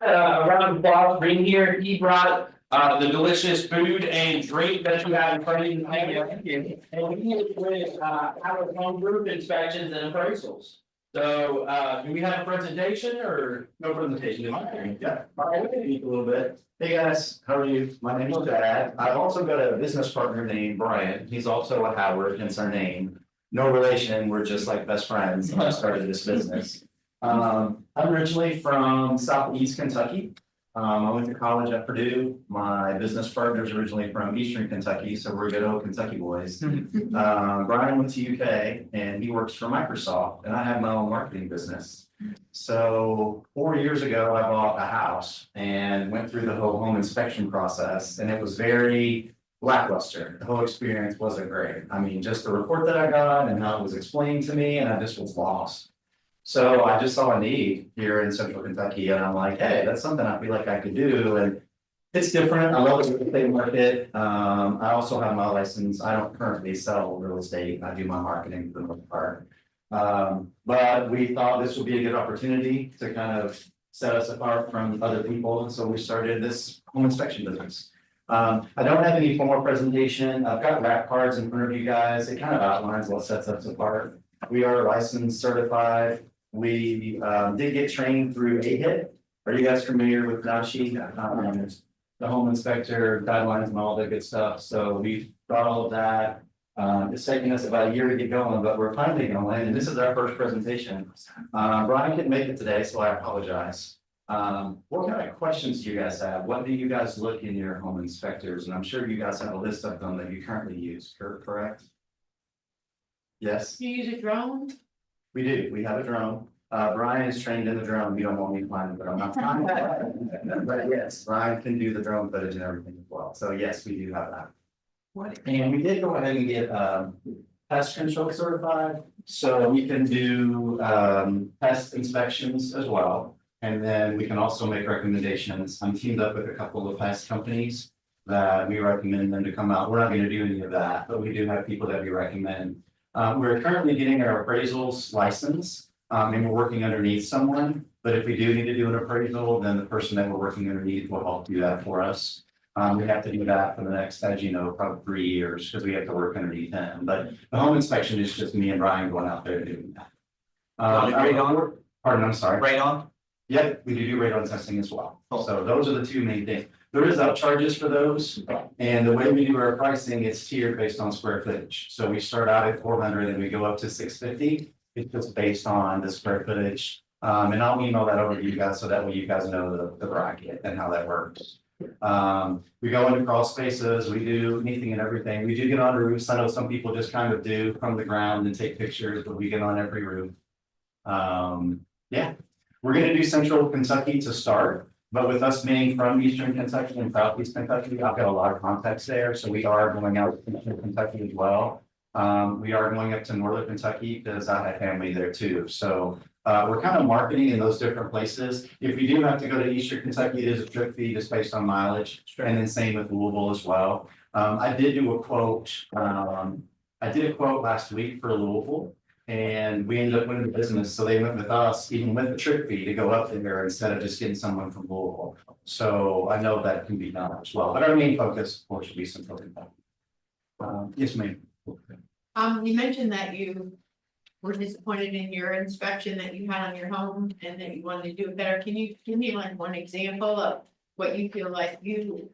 Around the applause ring here. He brought the delicious food and drink that you have in front of you. Thank you. And we here with our home group inspections and appraisals. So do we have a presentation or no presentation? Yeah, all right, we can eat a little bit. Hey guys, how are you? My name is Brad. I've also got a business partner named Brian. He's also a Howard, hence our name. No relation, we're just like best friends when I started this business. I'm originally from Southeast Kentucky. I went to college at Purdue. My business partner's originally from Eastern Kentucky, so we're good old Kentucky boys. Brian went to UK and he works for Microsoft, and I have my own marketing business. So 4 years ago, I bought a house and went through the whole home inspection process, and it was very lackluster. The whole experience wasn't great. I mean, just the report that I got and how it was explained to me, and I just was lost. So I just saw a need here in Central Kentucky, and I'm like, hey, that's something I feel like I could do. And it's different. I love the real estate market. I also have my license. I don't currently sell real estate. I do my marketing for the most part. But we thought this would be a good opportunity to kind of set us apart from other people. And so we started this home inspection business. I don't have any formal presentation. I've got wrap cards in front of you guys. It kind of outlines what sets us apart. We are licensed, certified. We did get trained through AHIT. Are you guys familiar with NACHI? The home inspector guidelines and all that good stuff. So we've got all of that. It's taking us about a year to get going, but we're finally going, and this is our first presentation. Brian couldn't make it today, so I apologize. What kind of questions do you guys have? What do you guys look in your home inspectors? And I'm sure you guys have a list of them that you currently use, correct? Yes? Do you use a drone? We do. We have a drone. Brian is trained in the drone. You don't want me flying, but I'm not trying. But yes, Brian can do the drone footage and everything as well. So yes, we do have that. And we did go ahead and get pest control certified. So we can do pest inspections as well. And then we can also make recommendations. I'm teamed up with a couple of pest companies that we recommend them to come out. We're not going to do any of that, but we do have people that we recommend. We're currently getting our appraisals license, and we're working underneath someone. But if we do need to do an appraisal, then the person that we're working underneath will help do that for us. We have to do that for the next, as you know, probably 3 years because we have to work underneath them. But the home inspection is just me and Brian going out there and doing that. Radon? Pardon, I'm sorry. Radon? Yep, we do radon testing as well. So those are the two main things. There is upcharges for those. And the way we do our pricing, it's tiered based on square footage. So we start out at 400 and we go up to 650. It's just based on the square footage. And I'll email that over to you guys so that way you guys know the bracket and how that works. We go into crawl spaces, we do anything and everything. We do get on roofs. I know some people just kind of do from the ground and take pictures, but we get on every roof. Yeah, we're going to do Central Kentucky to start, but with us being from Eastern Kentucky and Southeast Kentucky, I've got a lot of contacts there. So we are going out to Eastern Kentucky as well. We are going up to Northern Kentucky because I have family there too. So we're kind of marketing in those different places. If we do have to go to Eastern Kentucky, it is a trip fee just based on mileage. And then same with Louisville as well. I did do a quote. I did a quote last week for Louisville, and we ended up winning the business. So they went with us, even with the trip fee, to go up there instead of just getting someone from Louisville. So I know that can be done as well. But our main focus, of course, should be Central Kentucky. Yes, ma'am. You mentioned that you were disappointed in your inspection that you had on your home and that you wanted to do it better. Can you give me like one example of what you feel like you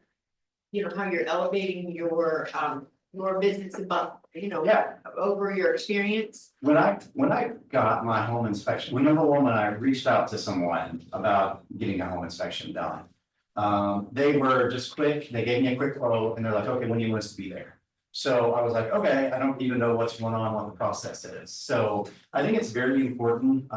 know, how you're elevating your business above, over your experience? When I got my home inspection, when I reached out to someone about getting a home inspection done, they were just quick. They gave me a quick quote and they're like, okay, when do you want us to be there? So I was like, okay, I don't even know what's going on, what the process is. So I think it's very important,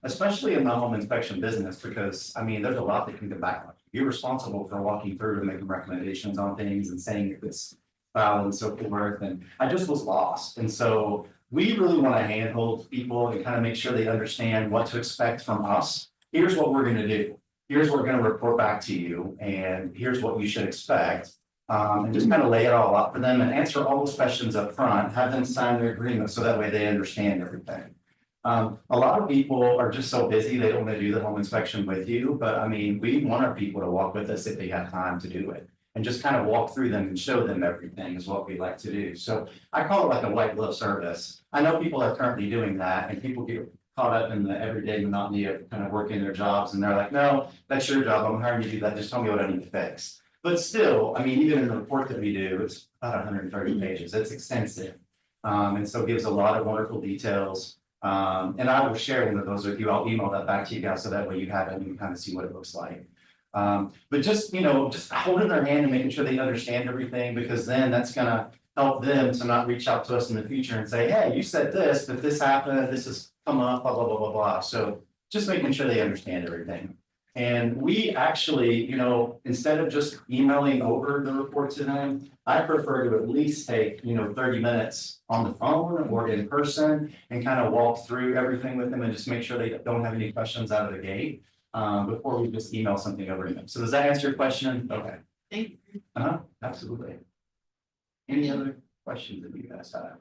especially in the home inspection business, because I mean, there's a lot that can come back on you. You're responsible for walking through and making recommendations on things and saying if it's valid and so forth. And I just was lost. And so we really want to handhold people and kind of make sure they understand what to expect from us. Here's what we're going to do. Here's what we're going to report back to you. And here's what you should expect. And just kind of lay it all out for them and answer all those questions up front, have them sign their agreement so that way they understand everything. A lot of people are just so busy, they don't wanna do the home inspection with you, but I mean, we want our people to walk with us if they have time to do it. And just kind of walk through them and show them everything is what we like to do. So I call it like a white glove service. I know people are currently doing that and people get caught up in the everyday monotony of kind of working their jobs and they're like, no, that's your job. I'm hiring you to do that. Just tell me what I need to fix. But still, I mean, even in the report that we do, it's about 130 pages. It's extensive. And so it gives a lot of wonderful details. And I will share one of those with you. I'll email that back to you guys so that way you have it and you can kind of see what it looks like. But just, you know, just holding their hand and making sure they understand everything, because then that's gonna help them to not reach out to us in the future and say, hey, you said this, but this happened, this has come up, blah, blah, blah, blah, blah. So just making sure they understand everything. And we actually, you know, instead of just emailing over the report to them, I prefer to at least take, you know, 30 minutes on the phone or in person and kind of walk through everything with them and just make sure they don't have any questions out of the gate. Before we just email something over to them. So does that answer your question? Okay. Thank you. Absolutely. Any other questions that you guys have?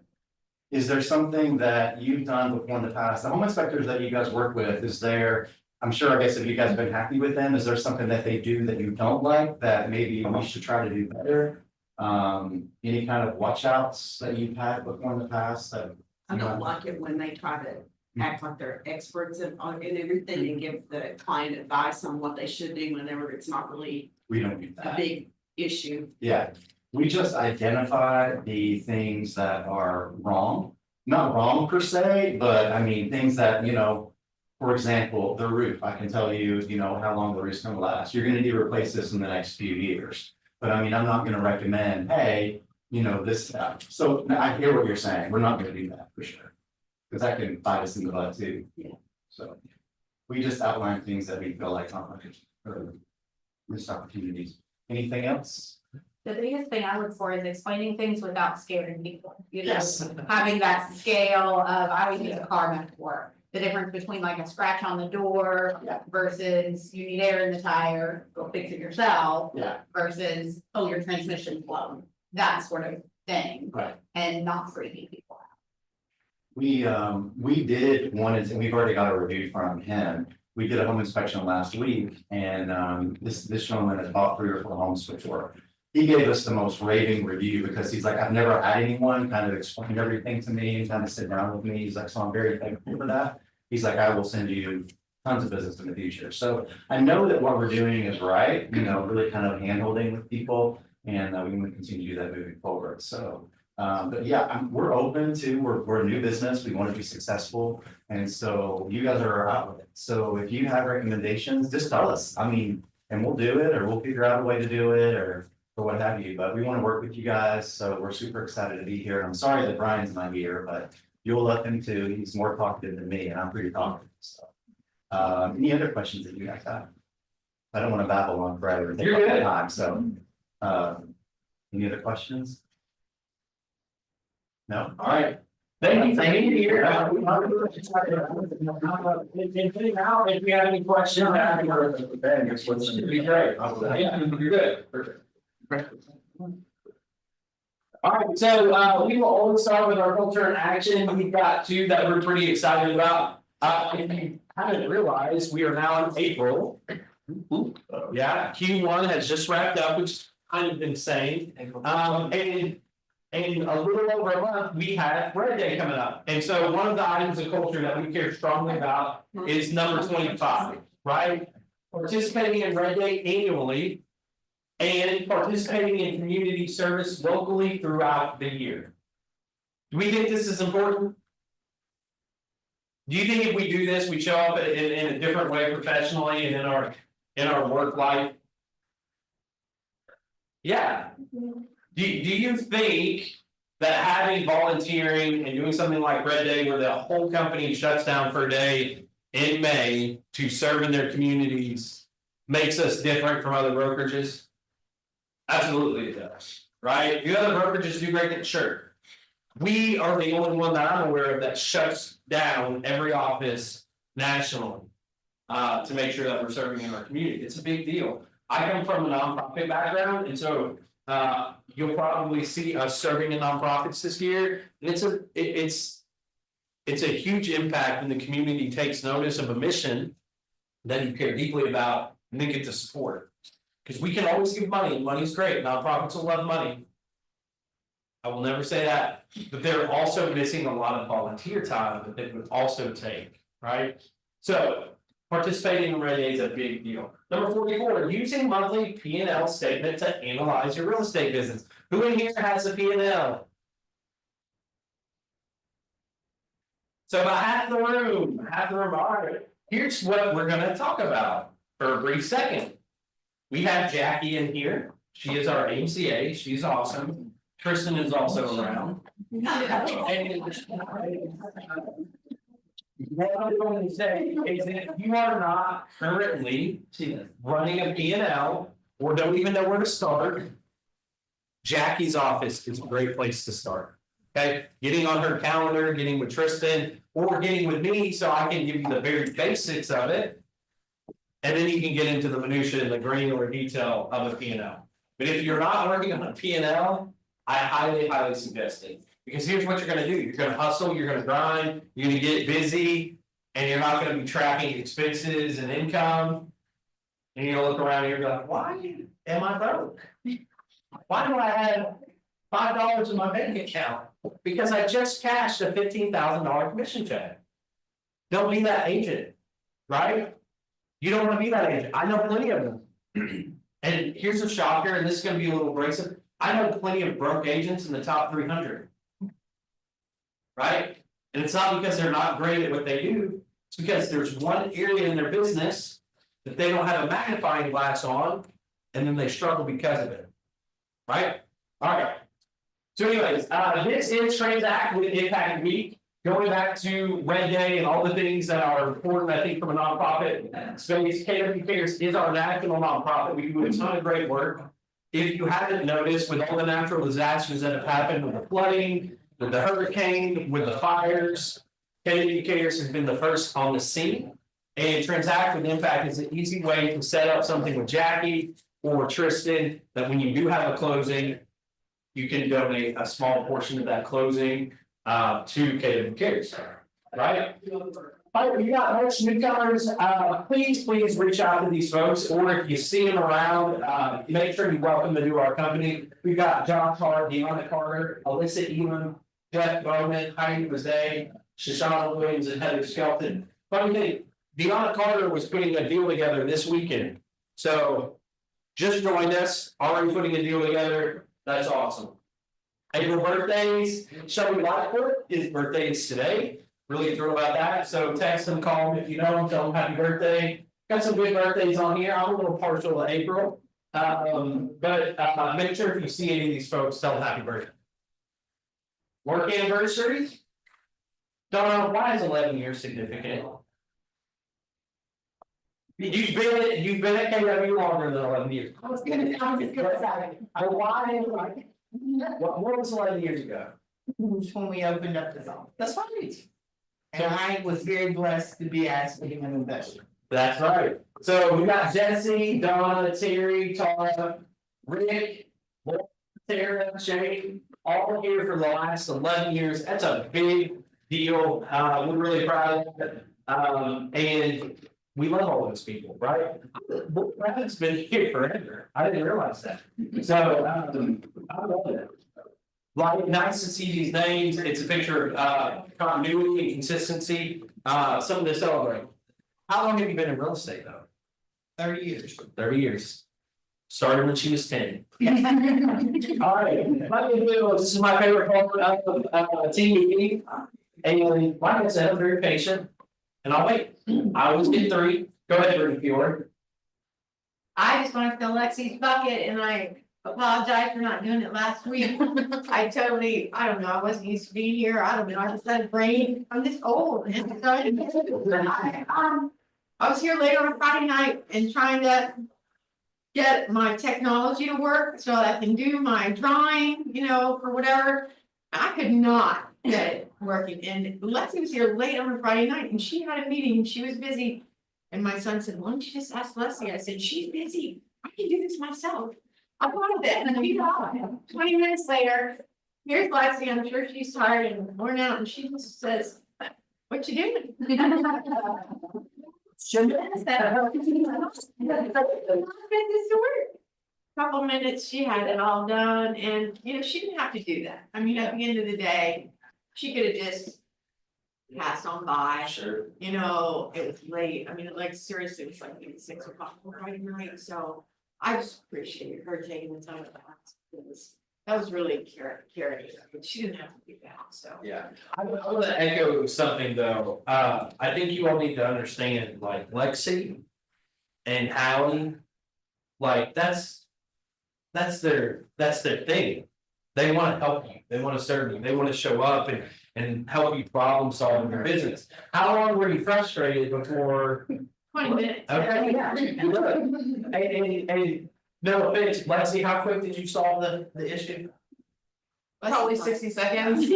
Is there something that you've done before in the past? The home inspectors that you guys work with, is there, I'm sure, I guess, if you guys have been happy with them, is there something that they do that you don't like that maybe we should try to do better? Any kind of watch outs that you've had before in the past that? I don't like it when they try to act like they're experts in everything and give the client advice on what they should do whenever it's not really We don't do a that. big issue. Yeah, we just identify the things that are wrong, not wrong per se, but I mean, things that, you know. For example, the roof, I can tell you, you know, how long the roof's gonna last. You're gonna need to replace this in the next few years. But I mean, I'm not gonna recommend, hey, you know, this, so I hear what you're saying. We're not gonna do that for sure. Cause that can bite us in the butt too. Yeah. So we just outline things that we feel like or missed opportunities. Anything else? The biggest thing I look for is explaining things without scaring people, you know, Yes. having that scale of, I always use a car metaphor. The difference between like a scratch on the door Yeah. versus you need air in the tire, go fix it yourself. Yeah. Versus, oh, your transmission's blown, that sort of thing, Right. and not freaking people out. We did one, and we've already got a review from him. We did a home inspection last week and this gentleman has bought 3 or 4 homes before. He gave us the most raving review because he's like, I've never had anyone kind of explain everything to me and kind of sit down with me. He's like, so I'm very thankful for that. He's like, I will send you tons of business in the future. So I know that what we're doing is right, you know, really kind of hand holding with people. And we want to continue to do that moving forward. So but yeah, we're open to, we're a new business, we want to be successful, and so you guys are out with it. So if you have recommendations, just tell us, I mean, and we'll do it, or we'll figure out a way to do it, or what have you, but we want to work with you guys, so we're super excited to be here. I'm sorry that Brian's not here, but you'll love him too, he's more talkative than me, and I'm pretty talkative, so. Any other questions that you guys have? I don't want to babble on forever, and take You're up the good. time, so, any other questions? No, all right. Thank you for being here. If you have any questions, it'd be great. Yeah, you're good. Perfect. All right, so we will always start with our culture and action. We've got 2 that we're pretty excited about. If you haven't realized, we are now in April. Yeah, Q1 has just wrapped up, which is kind of insane. And in a little over a month, we have Red Day coming up. And so one of the items of culture that we care strongly about is number 25, right? Participating in Red Day annually and participating in community service locally throughout the year. Do we think this is important? Do you think if we do this, we show up in a different way professionally and in our work life? Yeah. Do you think that having volunteering and doing something like Red Day where the whole company shuts down for a day in May to serve in their communities makes us different from other brokerages? Absolutely it does, right? The other brokerages do great, sure. We are the only one that I'm aware of that shuts down every office nationally to make sure that we're serving in our community. It's a big deal. I come from a nonprofit background, and so you'll probably see us serving in nonprofits this year. And it's It's a huge impact when the community takes notice of a mission that you care deeply about and then get to support. Because we can always give money, and money's great, nonprofits will love money. I will never say that, but they're also missing a lot of volunteer time that they would also take, right? So participating in Red Day is a big deal. Number 44, using monthly P&L statement to analyze your real estate business. Who in here has a P&L? So about half the room, all right, here's what we're gonna talk about for a brief second. We have Jackie in here, she is our AMCA, she's awesome, Tristan is also around. What I'm going to say is that if you are not currently running a P&L or don't even know where to start. Jackie's office is a great place to start. Okay, getting on her calendar, getting with Tristan, or getting with me, so I can give you the very basics of it. And then you can get into the minutia and the granular detail of a P&L. But if you're not working on a P&L, I highly suggest it. Because here's what you're gonna do, you're gonna hustle, you're gonna grind, you're gonna get busy, and you're not gonna be tracking expenses and income. And you'll look around and you're like, why am I broke? Why do I have $5 in my bank account? Because I just cashed a $15,000 commission check. Don't be that agent, right? You don't wanna be that agent, I know plenty of them. And here's a shocker, and this is gonna be a little abrasive, I know plenty of broke agents in the top 300. Right? And it's not because they're not great at what they do, it's because there's one area in their business that they don't have a magnifying glass on, and then they struggle because of it. Right? Alright. So anyways, this is Transact with Impact Week, going back to Red Day and all the things that are important, I think, from a nonprofit space. KW Cares is our national nonprofit, we do a ton of great work. If you haven't noticed, with all the natural disasters that have happened, with the flooding, with the hurricane, with the fires, KW Cares has been the first on the scene. And Transact with Impact is an easy way to set up something with Jackie or Tristan, that when you do have a closing, you can donate a small portion of that closing to KW Cares, right? All right, we got most newcomers, please reach out to these folks, or if you see them around, make sure you welcome them to our company. We've got John Carr, Deanna Carter, Alyssa Elam, Jeff Bowman, Heidi Bazay, Shoshana Williams, and Heather Skelton. Funny thing, Deanna Carter was putting a deal together this weekend, so just joined us, already putting a deal together, that's awesome. April birthdays, Shelby Lightfoot, his birthday is today. Really thrilled about that, so text them, call them if you know them, tell them happy birthday. Got some good birthdays on here, I'm a little partial to April. But make sure if you see any of these folks, tell them happy birthday. Work anniversaries? Donna, why is 11 years significant? You've been at KW longer than 11 years. I was just gonna say. But why, what was 11 years ago? When we opened up this office. That's right. And I was very blessed to be asked to be an investor. That's right. So we got Jesse, Donna, Terry, Tara, Rick, Sarah, Shane, all here for the last 11 years. That's a big deal. We're really proud of it. And we love all those people, right? Brad's been here forever. I didn't realize that. So I love it. Like, nice to see these names. It's a picture of continuity and consistency, something to celebrate. How long have you been in real estate though? 30 years. 30 years. Started when she was 10. All right, let me do, this is my favorite part of team meeting. And like I said, I'm very patient and I'll wait. I always get 3. Go ahead, Rudy, if you were. I just want to fill Lexi's bucket and I apologize for not doing it last week. I don't know, I wasn't used to being here, I don't know, I just had a brain, I'm just old. And so I was here late on a Friday night and trying to get my technology to work so I can do my drawing, for whatever. I could not get it working, and Lexi was here late on a Friday night and she had a meeting and she was busy. And my son said, why don't you just ask Leslie? I said, she's busy, I can do this myself. I wanted it, and we got it. 20 minutes later, here's Lexi, I'm sure she's tired and worn out, and she just says, what you doing? Couple minutes, she had it all done, and, you know, she didn't have to do that. I mean, at the end of the day, she could have just passed on by. Sure. You know, it was late, I mean, like, seriously, it was like maybe 6 o'clock Friday night, so I just appreciated her taking the time of that. That was really caring, but she didn't have to do that, so. Yeah, I want to echo something though, I think you all need to understand, like Lexi. And Hallie. Like, that's their thing. They wanna help you, they wanna serve you, they wanna show up and help you problem solve in your business. How long were you frustrated before? 20 minutes. Okay, good. And no offense, Lexi, how quick did you solve the issue? Probably 60 seconds.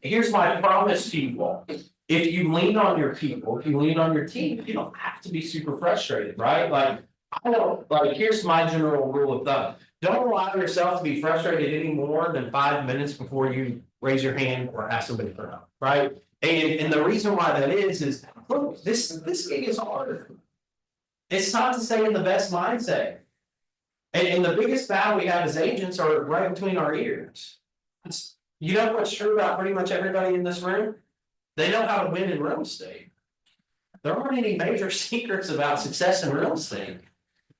Here's my promise to you all. If you lean on your people, if you lean on your team, you don't have to be super frustrated, right? Like, I don't, like, here's my general rule of thumb. Don't allow yourself to be frustrated any more than 5 minutes before you raise your hand or ask somebody for help, right? And the reason why that is, look, this gig is hard. It's not to say in the best mindset. And the biggest battle we have as agents are right between our ears. You know what's true about pretty much everybody in this room? They know how to win in real estate. There aren't any major secrets about success in real estate.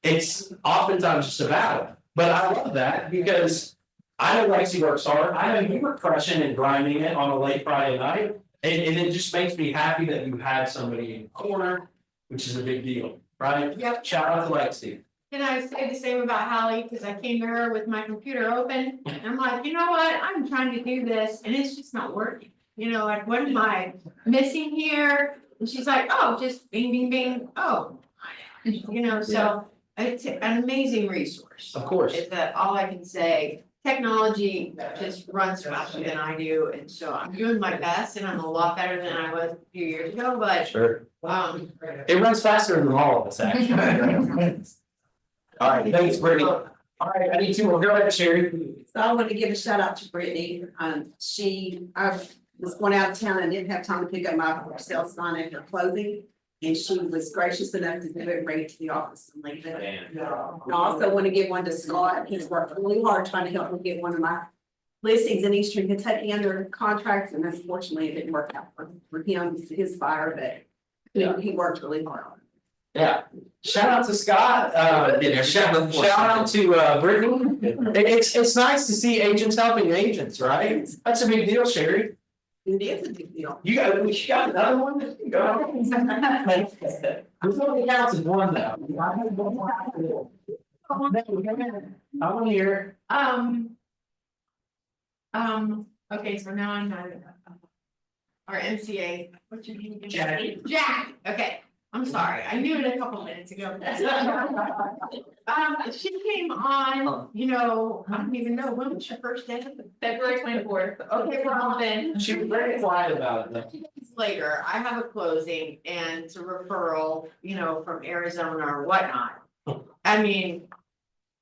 It's oftentimes just a battle. But I love that because I know Lexi works hard. I know you were crushing and grinding it on a late Friday night. And it just makes me happy that you had somebody in the corner, which is a big deal, right? Yep. Shout out to Lexi. And I say the same about Hallie, because I came to her with my computer open, and I'm like, you know what, I'm trying to do this, and it's just not working. You know, like, what am I missing here? And she's like, oh, just bing, bing, bing, oh. You know, so it's an amazing resource. Of course. Is that all I can say? Technology just runs faster than I do, and so I'm doing my best, and I'm a lot better than I was a few years ago, but, Sure. It It runs faster than all of us, actually. All right, thanks, Brittany. All right, I need two more. Go ahead, Sherry. So I want to give a shout out to Brittany. I was going out of town and didn't have time to pick up my sales sign after closing. And she was gracious enough to do it, bring it to the office and leave it. And I also want to give one to Scott. He's worked really hard trying to help me get one of my listings in Eastern Kentucky under contract, and unfortunately it didn't work out for him, his buyer, but he worked really hard on it. Yeah, shout out to Scott, shout out to Brittany. It's nice to see agents helping agents, right? That's a big deal, Sherry. It is a big deal. You got another one? Go. This only counts as one though. I want to hear. Okay, so now I'm not. Our MCA, what's your name again? Jack. Jack, okay, I'm sorry, I knew it a couple minutes ago. She came on, you know, I don't even know, when was your first day? February 24th. Okay, well then. She was very quiet about it though. 2 days later, I have a closing and it's a referral, you know, from Arizona or whatnot. I mean,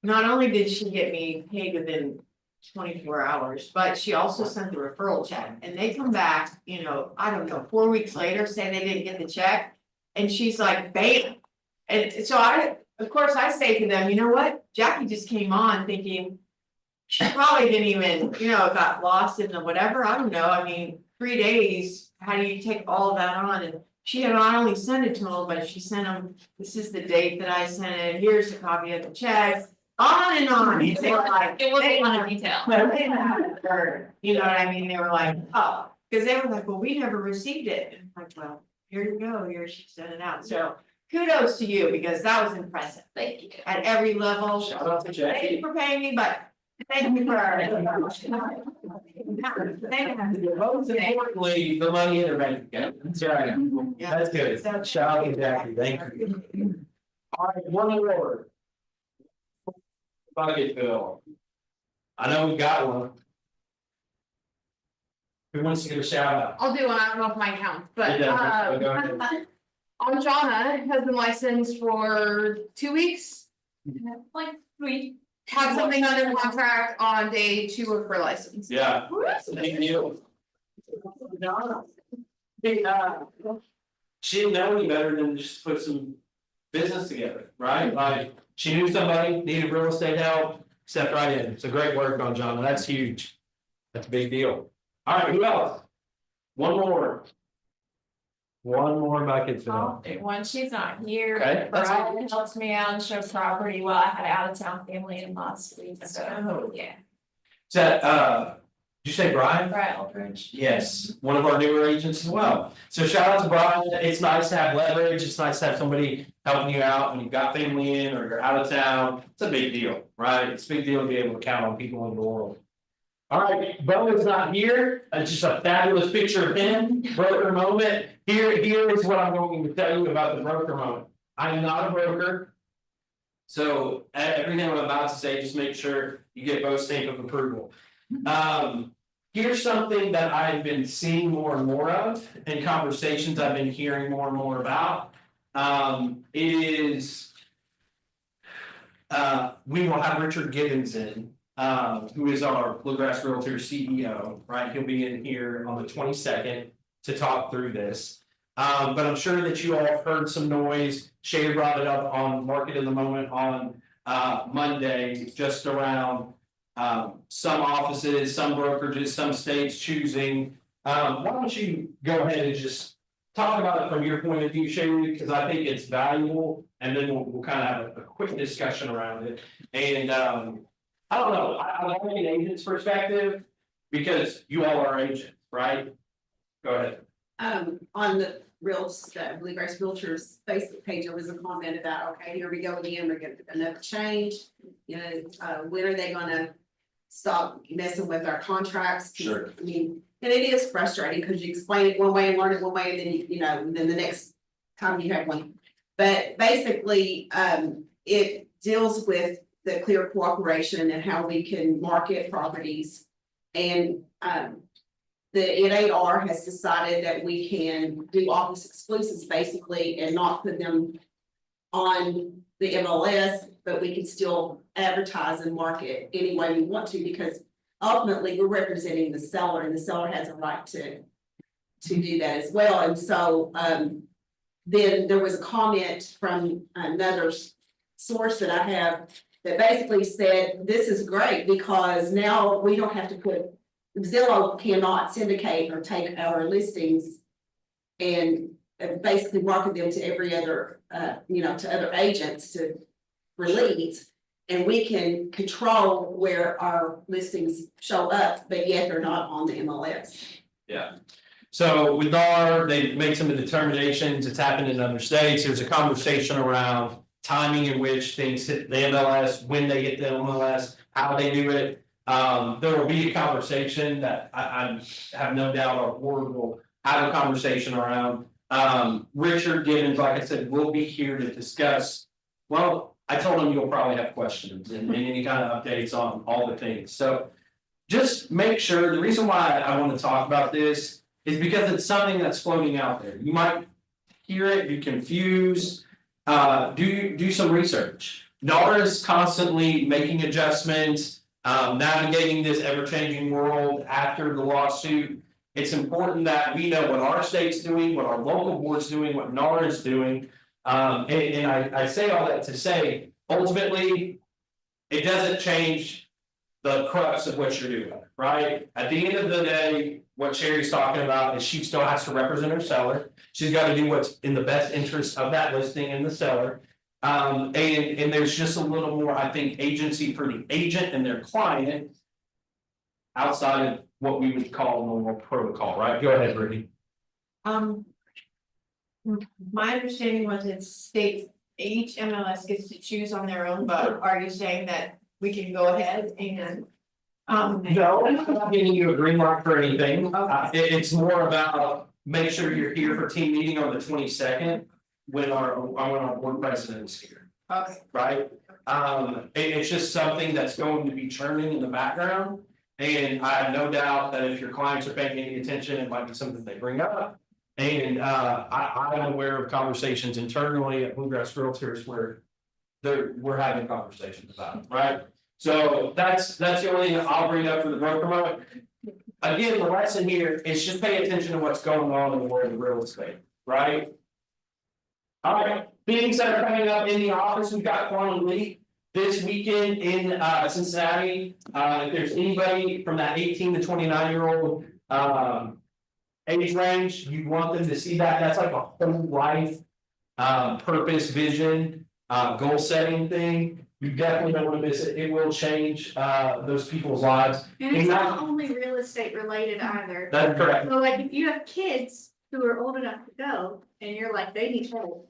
not only did she get me paid within 24 hours, but she also sent the referral check, and they come back, you know, I don't know, 4 weeks later, say they didn't get the check. And she's like, bam. And so of course, I say to them, you know what, Jackie just came on thinking. She probably didn't even, you know, got lost in the whatever, I don't know, I mean, 3 days, how do you take all of that on? And she had not only sent it to them, but she sent them, this is the date that I sent it, here's a copy of the check. On and on, they were like. It was a lot of detail. They hadn't heard, you know what I mean, they were like, oh, cause they were like, well, we never received it, and I'm like, well, here you go, here she sent it out, so. Kudos to you, because that was impressive, Thank you. at every level. Shout out to Thank Jackie. you for paying me, but thank you for. Most importantly, the money in the bank account. That's right. That's good. Shout out to Jackie. Thank you. All right, one more. Bucket bill. I know we got one. Who wants to give a shout out? I'll do one, I don't know if mine counts, but Yeah, go ahead. Anjana has been licensed for 2 weeks. Like 3. Had something under contract on day 2 of her license. Yeah. Thank you. She didn't know any better than just put some business together, right? Like, she knew somebody needed real estate help, stepped right in. It's a great work on John, that's huge. That's a big deal. All right, who else? One more. One more by Kidsville. When she's not here, Okay, that's fine. Brian helps me out and shows property while I had out of town family in last week, so, yeah. Is that, did you say Brian? Brian Eldridge. Yes, one of our newer agents as well. So shout out to Brian. It's nice to have leverage. It's nice to have somebody helping you out when you've got family in or you're out of town. It's a big deal, right? It's a big deal to be able to count on people in the world. All right, Bo is not here. It's just a fabulous picture of him, broker moment. Here is what I'm going to tell you about the broker moment. I'm not a broker. So everything I'm about to say, just make sure you get Bo's stamp of approval. Here's something that I've been seeing more and more of in conversations I've been hearing more and more about. Is we will have Richard Gibbons in, who is our Bluegrass Realtor CEO, right? He'll be in here on the 22nd to talk through this. But I'm sure that you all have heard some noise. Shay brought it up on Market in the Moment on Monday, just around some offices, some brokerages, some states choosing. Why don't you go ahead and just talk about it from your point of view, Shay, because I think it's valuable, and then we'll kind of have a quick discussion around it. And I don't know, I like an agent's perspective because you all are agents, right? Go ahead. On the Bluegrass Realtors Facebook page, there was a comment about, okay, here we go again, we're gonna another change. You know, when are they gonna stop messing with our contracts? Sure. I mean, and it is frustrating because you explain it one way and learn it one way, and then you know, and then the next time you have one. But basically, it deals with the clear cooperation and how we can market properties. And the NAR has decided that we can do office exclusives basically and not put them on the MLS, but we can still advertise and market any way we want to, because ultimately we're representing the seller, and the seller has a right to do that as well. And so then there was a comment from another source that I have that basically said, this is great because now we don't have to put, Zillow cannot syndicate or take our listings and basically market them to every other, to other agents for leads. And we can control where our listings show up, but yet they're not on the MLS. Yeah. So with NAR, they made some determinations. It's happened in other states. There's a conversation around timing in which things hit the MLS, when they get the MLS, how they do it. There will be a conversation that I have no doubt our board will have a conversation around. Richard Gibbons, like I said, will be here to discuss. Well, I told him you'll probably have questions and any kind of updates on all the things. So just make sure, the reason why I want to talk about this is because it's something that's floating out there. You might hear it, be confused. Do some research. NAR is constantly making adjustments, navigating this ever-changing world after the lawsuit. It's important that we know what our state's doing, what our local board's doing, what NAR is doing. And I say all that to say, ultimately, it doesn't change the crux of what you're doing, right? At the end of the day, what Sherry's talking about is she still has to represent her seller. She's got to do what's in the best interest of that listing and the seller. And there's just a little more, I think, agency for the agent and their client outside of what we would call normal protocol, right? Go ahead, Brittany. My understanding was it states each MLS gets to choose on their own, but are you saying that we can go ahead and? No, I'm not giving you a green light for anything. It's more about make sure you're here for team meeting on the 22nd when our board president is here, Okay. right? It's just something that's going to be churning in the background. And I have no doubt that if your clients are paying any attention, it might be something they bring up. And I'm aware of conversations internally at Bluegrass Realtors where we're having conversations about it, right? So that's the only thing I'll bring up for the broker moment. Again, the lesson here is just pay attention to what's going on in the world of real estate, right? Alright, meetings that are coming up in the office, we've got Quantum League this weekend in Cincinnati. If there's anybody from that 18 to 29-year-old age range, you want them to see that, that's like a whole life purpose, vision, goal setting thing. You definitely don't want to miss it, it will change those people's lives. And it's not only real estate related either. That's correct. So like if you have kids who are old enough to go and you're like, they need help.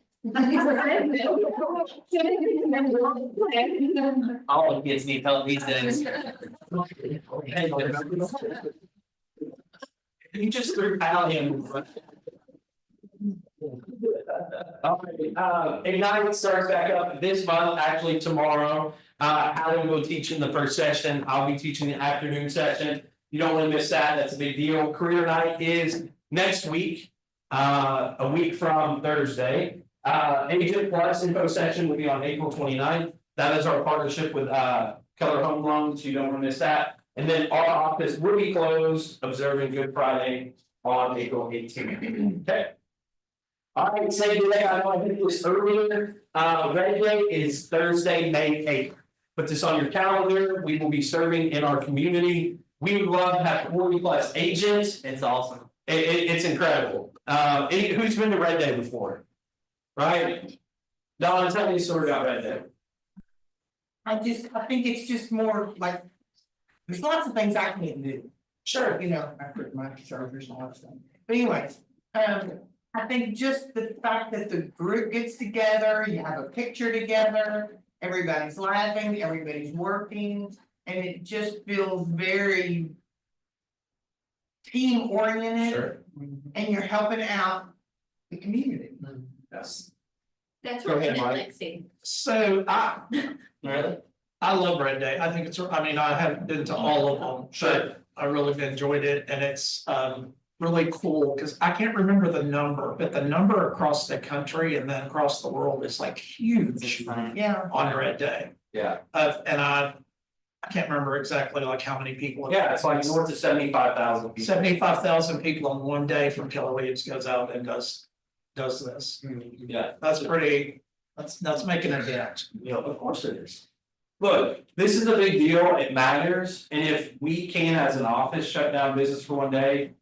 All the kids need help these days. You just threw Pallium. Ignite starts back up this month, actually tomorrow. Alan will teach in the first session, I'll be teaching the afternoon session. You don't want to miss that, that's a big deal. Career night is next week, a week from Thursday. Agent Plus info session will be on April 29th. That is our partnership with Keller Home Loans, you don't want to miss that. And then our office will be closed, observing Good Friday on April 18th. Okay. All right, say today, I know I hit this earlier, Red Day is Thursday, May 8th. Put this on your calendar, we will be serving in our community. We would love to have 40+ agents. It's awesome. It's incredible. Who's been to Red Day before? Right? Donna, tell me a story about Red Day. I think it's just more like, there's lots of things I can't do. Sure. You know, after my surgeries and all that stuff. But anyways, I think just the fact that the group gets together, you have a picture together, everybody's laughing, everybody's working, and it just feels very team oriented. Sure. And you're helping out the community. Yes. That's Go ahead, really Mike. relaxing. So Really? I love Red Day. I think it's, I mean, I haven't been to all of them, but I really enjoyed it and it's really cool because I can't remember the number, but the number across the country and then across the world is like huge Yeah. on Red Day. Yeah. And I can't remember exactly like how many people. Yeah, it's like north of 75,000 people. 75,000 people on one day from Keller Williams goes out and does this. Yeah. That's pretty, that's making a dent. You know, of course it is. Look, this is a big deal, it matters, and if we can, as an office, shut down business for one day.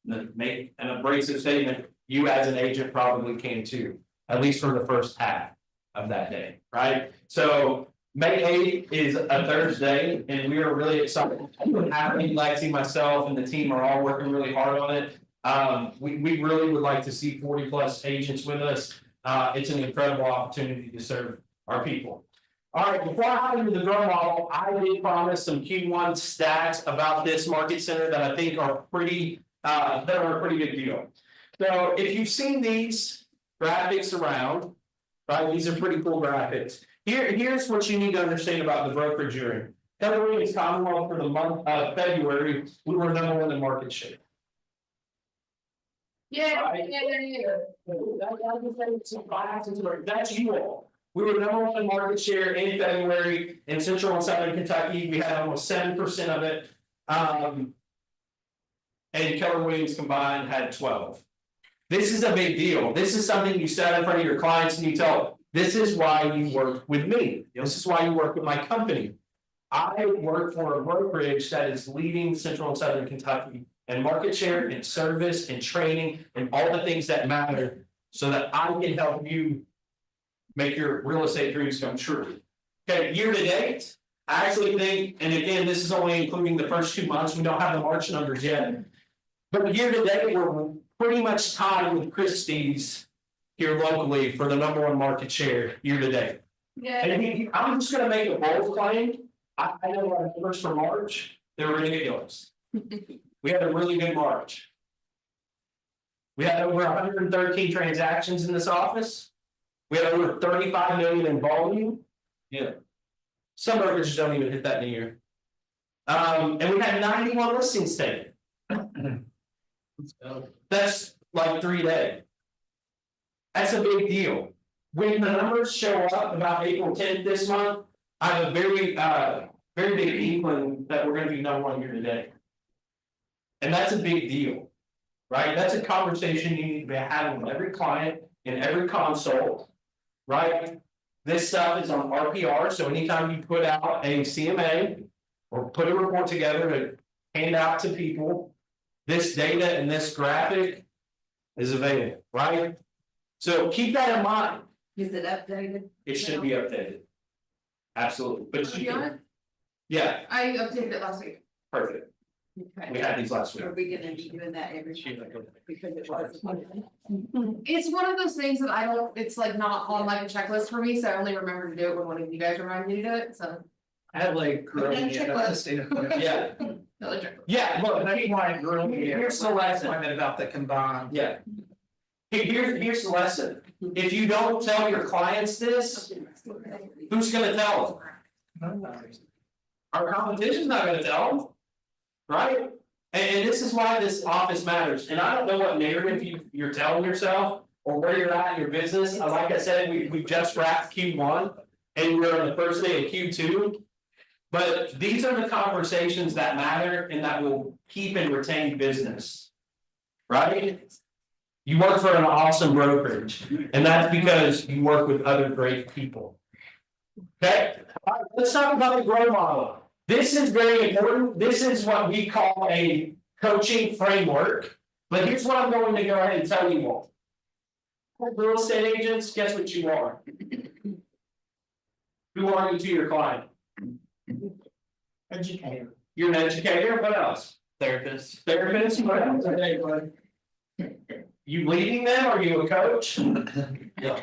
Then make an abrasive statement, you as an agent probably can too, at least for the first half of that day, right? So May 8th is a Thursday, and we are really excited. Happy, Lexi, myself, and the team are all working really hard on it. We really would like to see 40+ agents with us. It's an incredible opportunity to serve our people. All right, before I hop into the drum model, I did promise some Q1 stats about this market center that I think are pretty, that are a pretty good deal. So if you've seen these graphics around, right, these are pretty cool graphics. Here's what you need to understand about the brokerage you're in. Keller Williams Commonwealth for the month of February, we were #1 in market share. Yeah. That's you all. We were #1 in market share in February in Central and Southern Kentucky. We had almost 7% of it. And Keller Williams combined had 12. This is a big deal. This is something you set in front of your clients and you tell them, this is why you work with me. This is why you work with my company. I work for a brokerage that is leading Central and Southern Kentucky and market share and service and training and all the things that matter so that I can help you make your real estate dreams come true. Okay, year to date, I actually think, and again, this is only including the first 2 months, we don't have the March numbers yet. But year to date, we're pretty much tied with Christie's here locally for the #1 market share year to date. Yeah. And I'm just gonna make a bold claim, I know our numbers for March, they're ridiculous. We had a really good March. We had over 113 transactions in this office. We had over 35 million in volume. Yeah. Some brokerages don't even hit that in a year. And we had 91 listings taken. That's like 3 days. That's a big deal. When the numbers show up about April 10th this month, I have a very big inkling that we're gonna be #1 here today. And that's a big deal. Right? That's a conversation you need to be having with every client in every consult. Right? This stuff is on RPR, so anytime you put out a CMA. Or put a report together to hand out to people. This data and this graphic. Is available, right? So keep that in mind, Is it updated? it should be updated. Absolutely, but you can, yeah, I updated it last week. perfect, we Okay. had these last week. Are we gonna be doing that every month? Because it was. It's one of those things that I don't, it's like not on like a checklist for me, so I only remember to do it when one of you guys remind me to do it, so. I had like growing Okay, in checklist. the state of. Yeah, Another checklist. yeah, look, That's why growing in. Here's the lesson. Comment about the combined. yeah. Here's the lesson, if you don't tell your clients this, who's gonna tell them? Our competition's not gonna tell them. Right? And this is why this office matters, and I don't know what narrative you're telling yourself. Or where you're at in your business, like I said, we just wrapped Q1. And we're on the first day of Q2. But these are the conversations that matter and that will keep and retain business. Right? You work for an awesome brokerage, and that's because you work with other great people. Okay, all right, let's talk about the grow model. This is very important. This is what we call a coaching framework. But here's what I'm going to go ahead and tell you all. Real estate agents, guess what you are? Who are you to your client? Educator. You're an educator, what else? Therapist. Therapist, what else? You leading them, are you a coach? Yeah.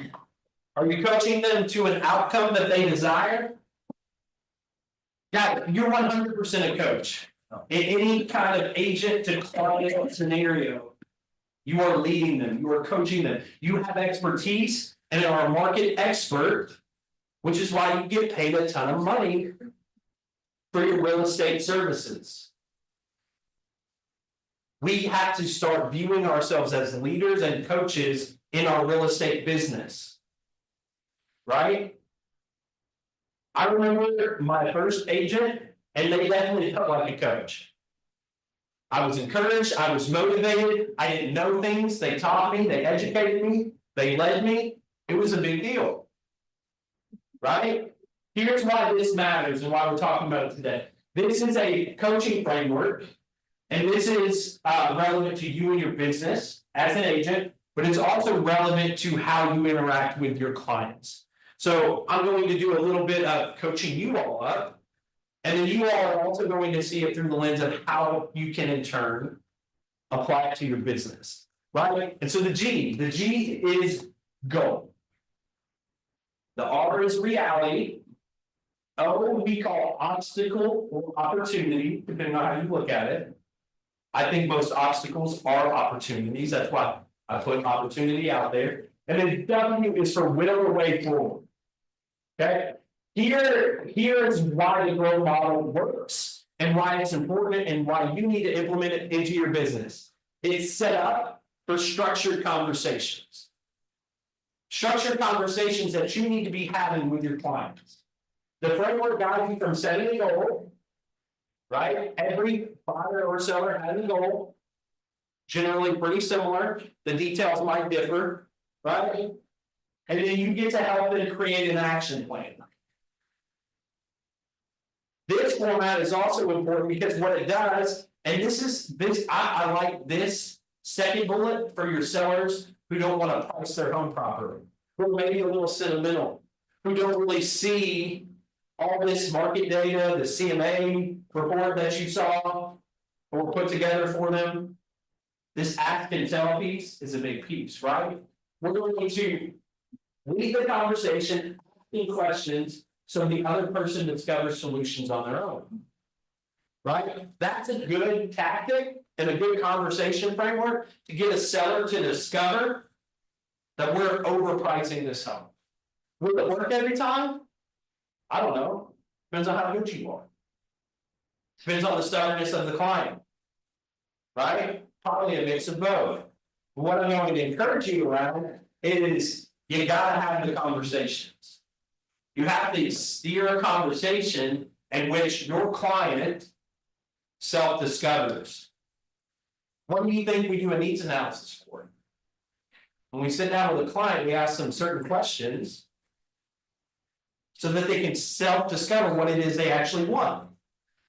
Are you coaching them to an outcome that they desire? Yeah, you're 100% a coach. In any kind of agent to client scenario. You are leading them, you are coaching them, you have expertise and are a market expert. Which is why you get paid a ton of money. For your real estate services. We have to start viewing ourselves as leaders and coaches in our real estate business. Right? I remember my first agent, and they definitely felt like a coach. I was encouraged, I was motivated, I didn't know things, they taught me, they educated me, they led me, it was a big deal. Right? Here's why this matters and why we're talking about it today. This is a coaching framework. And this is relevant to you and your business as an agent, but it's also relevant to how you interact with your clients. So I'm going to do a little bit of coaching you all up. And then you all are also going to see it through the lens of how you can in turn apply it to your business. Right? And so the G is goal. The R is reality. O we call obstacle or opportunity, depending on how you look at it. I think most obstacles are opportunities. That's why I put opportunity out there. And then W is for whittle your way forward. Okay, here is why the growth model works and why it's important and why you need to implement it into your business. It's set up for structured conversations. Structured conversations that you need to be having with your clients. The framework guides you from setting a goal. Right? Every buyer or seller has a goal. Generally pretty similar. The details might differ. Right? And then you get to help them create an action plan. This format is also important because what it does, and I like this second bullet for your sellers who don't want to price their home properly, who are maybe a little sentimental, who don't really see all this market data, the CMA report that you saw or put together for them. This ask and tell piece is a big piece, right? We're going to lead the conversation, asking questions, so the other person discovers solutions on their own. Right? That's a good tactic and a good conversation framework to get a seller to discover that we're overpricing this home. Will it work every time? I don't know. Depends on how good you are. Depends on the stubbornness of the client. Right? Probably a mix of both. But what I'm going to encourage you around is you gotta have the conversations. You have to steer a conversation in which your client self-discovers. What do you think we do a needs analysis for? When we sit down with a client, we ask them certain questions. So that they can self-discover what it is they actually want.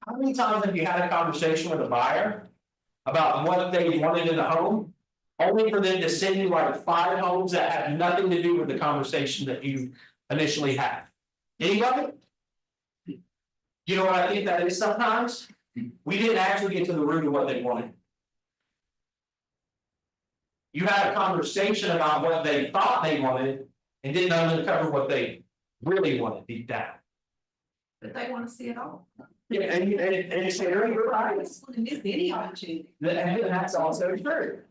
How many times have you had a conversation with a buyer about what they wanted in a home? Only for them to send you like 5 homes that have nothing to do with the conversation that you initially had. Anybody? You know what I think that is sometimes? We didn't actually get to the root of what they wanted. You had a conversation about what they thought they wanted and didn't uncover what they really wanted deep down. But they wanna see it all. Yeah, and it's very I right. just wanna miss any opportunity. And that's also true.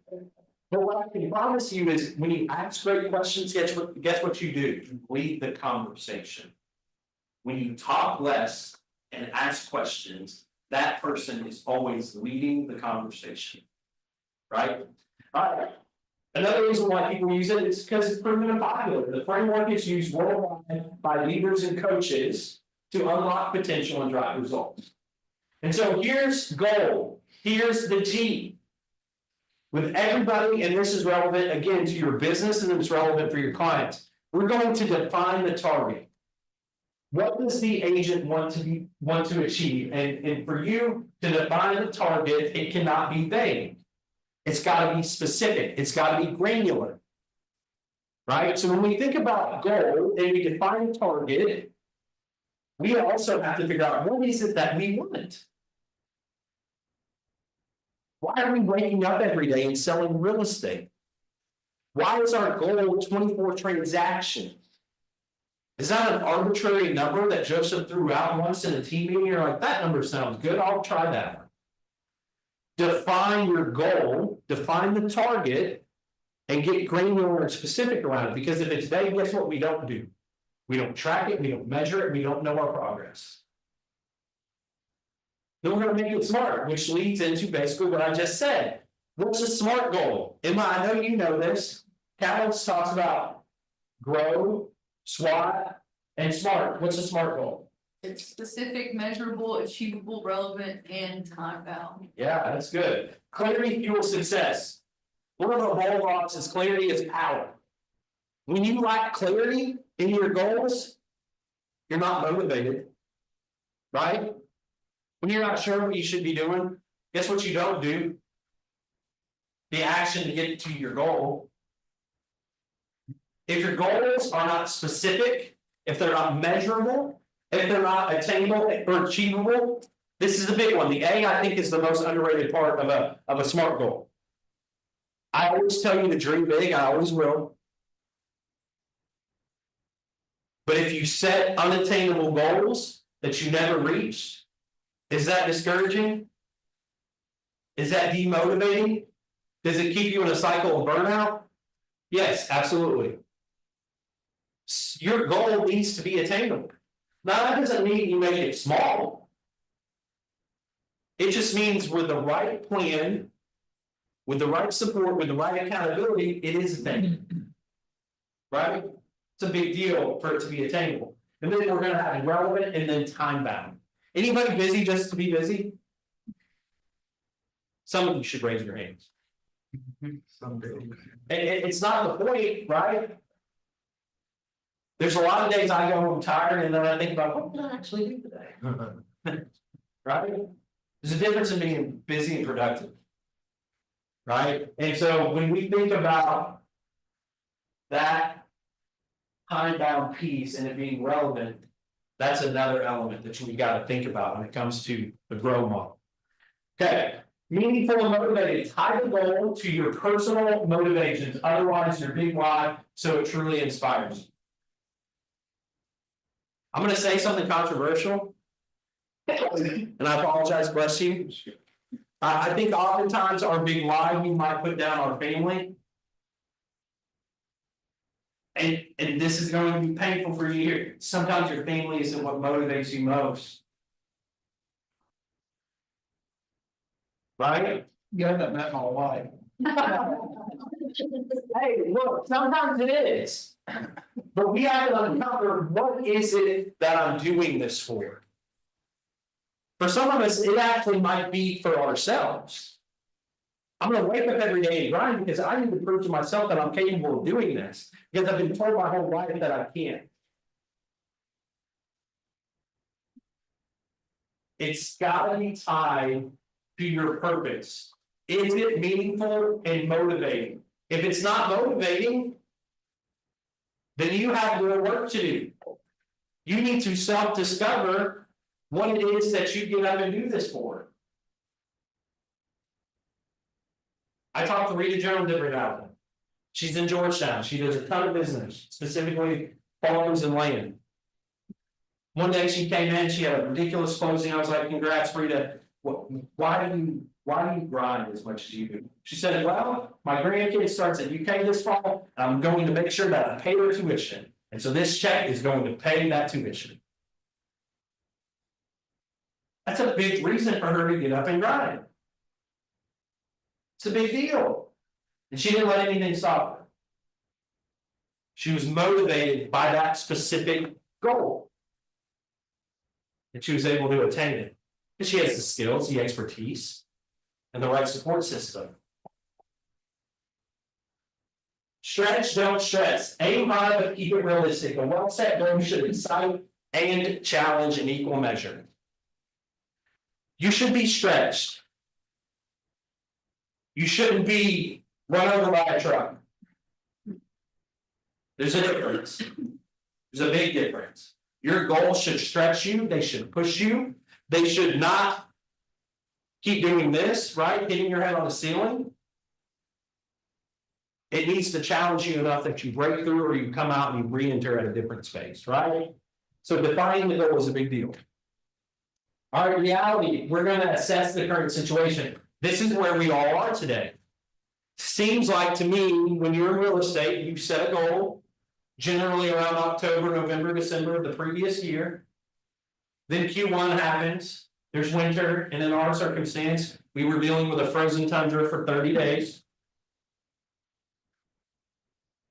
But what I can promise you is when you ask great questions, guess what you do? You lead the conversation. When you talk less and ask questions, that person is always leading the conversation. Right? Alright. Another reason why people use it is because it's proven and popular. The framework is used worldwide by leaders and coaches to unlock potential and drive results. And so here's goal. Here's the G. With everybody, and this is relevant again to your business and it's relevant for your clients. We're going to define the target. What does the agent want to achieve? And for you to define the target, it cannot be vague. It's got to be specific. It's got to be granular. Right? So when we think about goal and we define a target, we also have to figure out what is it that we want. Why are we waking up every day and selling real estate? Why is our goal 24 transactions? Is that an arbitrary number that Joseph threw out once in a team meeting? You're like, that number sounds good, I'll try that one. Define your goal, define the target, and get granular and specific around it. Because if it's vague, guess what we don't do? We don't track it, we don't measure it, we don't know our progress. Then we're going to make it smart, which leads into basically what I just said. What's a SMART goal? Emma, I know you know this. Catalyst talks about grow, SWOT, and SMART. What's a SMART goal? It's specific, measurable, achievable, relevant, and time bound. Yeah, that's good. Clarity fuels success. One of the bulldogs is clarity is power. When you lack clarity in your goals, you're not motivated. Right? When you're not sure what you should be doing, guess what you don't do? The action to get to your goal. If your goals are not specific, if they're not measurable, if they're not attainable or achievable, this is the big one. The A, I think, is the most underrated part of a SMART goal. I always tell you to dream big, I always will. But if you set unattainable goals that you never reach, is that discouraging? Is that demotivating? Does it keep you in a cycle of burnout? Yes, absolutely. Your goal needs to be attainable. Now, that doesn't mean you make it small. It just means with the right plan, with the right support, with the right accountability, it is attainable. Right? It's a big deal for it to be attainable. And then we're going to have relevant and then time bound. Anybody busy just to be busy? Some of you should raise your hands. It's not the point, right? There's a lot of days I go home tired and then I think about what did I actually do today? Right? There's a difference in being busy and productive. Right? And so when we think about that time-bound piece and it being relevant, that's another element that we got to think about when it comes to the grow model. Okay. Meaningful and motivated. Tie the goal to your personal motivations, otherwise your big why, so it truly inspires you. I'm going to say something controversial, and I apologize, bless you. I think oftentimes our big why, we might put down our family. And this is going to be painful for you here. Sometimes your family isn't what motivates you most. Right? You haven't met my wife. Hey, look, sometimes it is. But we have to uncover what is it that I'm doing this for. For some of us, it actually might be for ourselves. I'm gonna wake up every day and grind because I need to prove to myself that I'm capable of doing this, because I've been told my whole life that I can't. It's gotta be tied to your purpose. Is it meaningful and motivating? If it's not motivating, then you have more work to do. You need to self-discover what it is that you get up and do this for. I talked to Rita Jones every now and then. She's in Georgetown. She does a ton of business, specifically farms and land. One day she came in, she had a ridiculous closing. I was like, congrats, Rita. Why do you grind as much as you do? She said, well, my grandkid starts at UK this fall, and I'm going to make sure that I pay their tuition. And so this check is going to pay that tuition. That's a big reason for her to get up and grind. It's a big deal. And she didn't let anything stop her. She was motivated by that specific goal. And she was able to attain it. And she has the skills, the expertise, and the right support system. Stretch, don't stress. Aim high, but keep it realistic. A well-set goal should excite and challenge in equal measure. You should be stretched. You shouldn't be run over by a truck. There's a difference. There's a big difference. Your goals should stretch you, they should push you, they should not keep doing this, right? Hitting your head on the ceiling. It needs to challenge you enough that you break through or you come out and you re-enter at a different space, right? So defining the goal is a big deal. All right, reality, we're going to assess the current situation. This is where we all are today. Seems like to me, when you're in real estate, you set a goal, generally around October, November, December of the previous year. Then Q1 happens, there's winter, and in our circumstance, we were dealing with a frozen tundra for 30 days.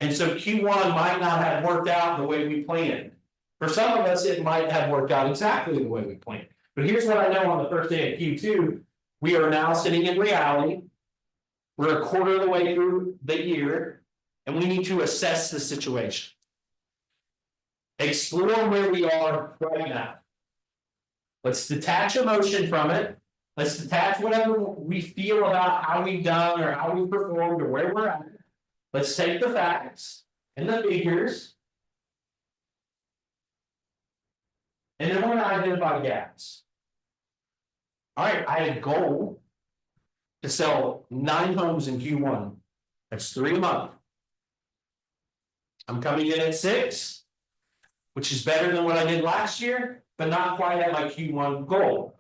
And so Q1 might not have worked out the way we planned. For some of us, it might have worked out exactly the way we planned. But here's what I know on the first day of Q2, we are now sitting in reality. We're a quarter of the way through the year, and we need to assess the situation. Explore where we are right now. Let's detach emotion from it. Let's detach whatever we feel about how we've done or how we performed or where we're at. Let's take the facts and the figures. And then we're going to identify gaps. All right, I had a goal to sell 9 homes in Q1. That's 3 a month. I'm coming in at 6, which is better than what I did last year, but not quite at my Q1 goal.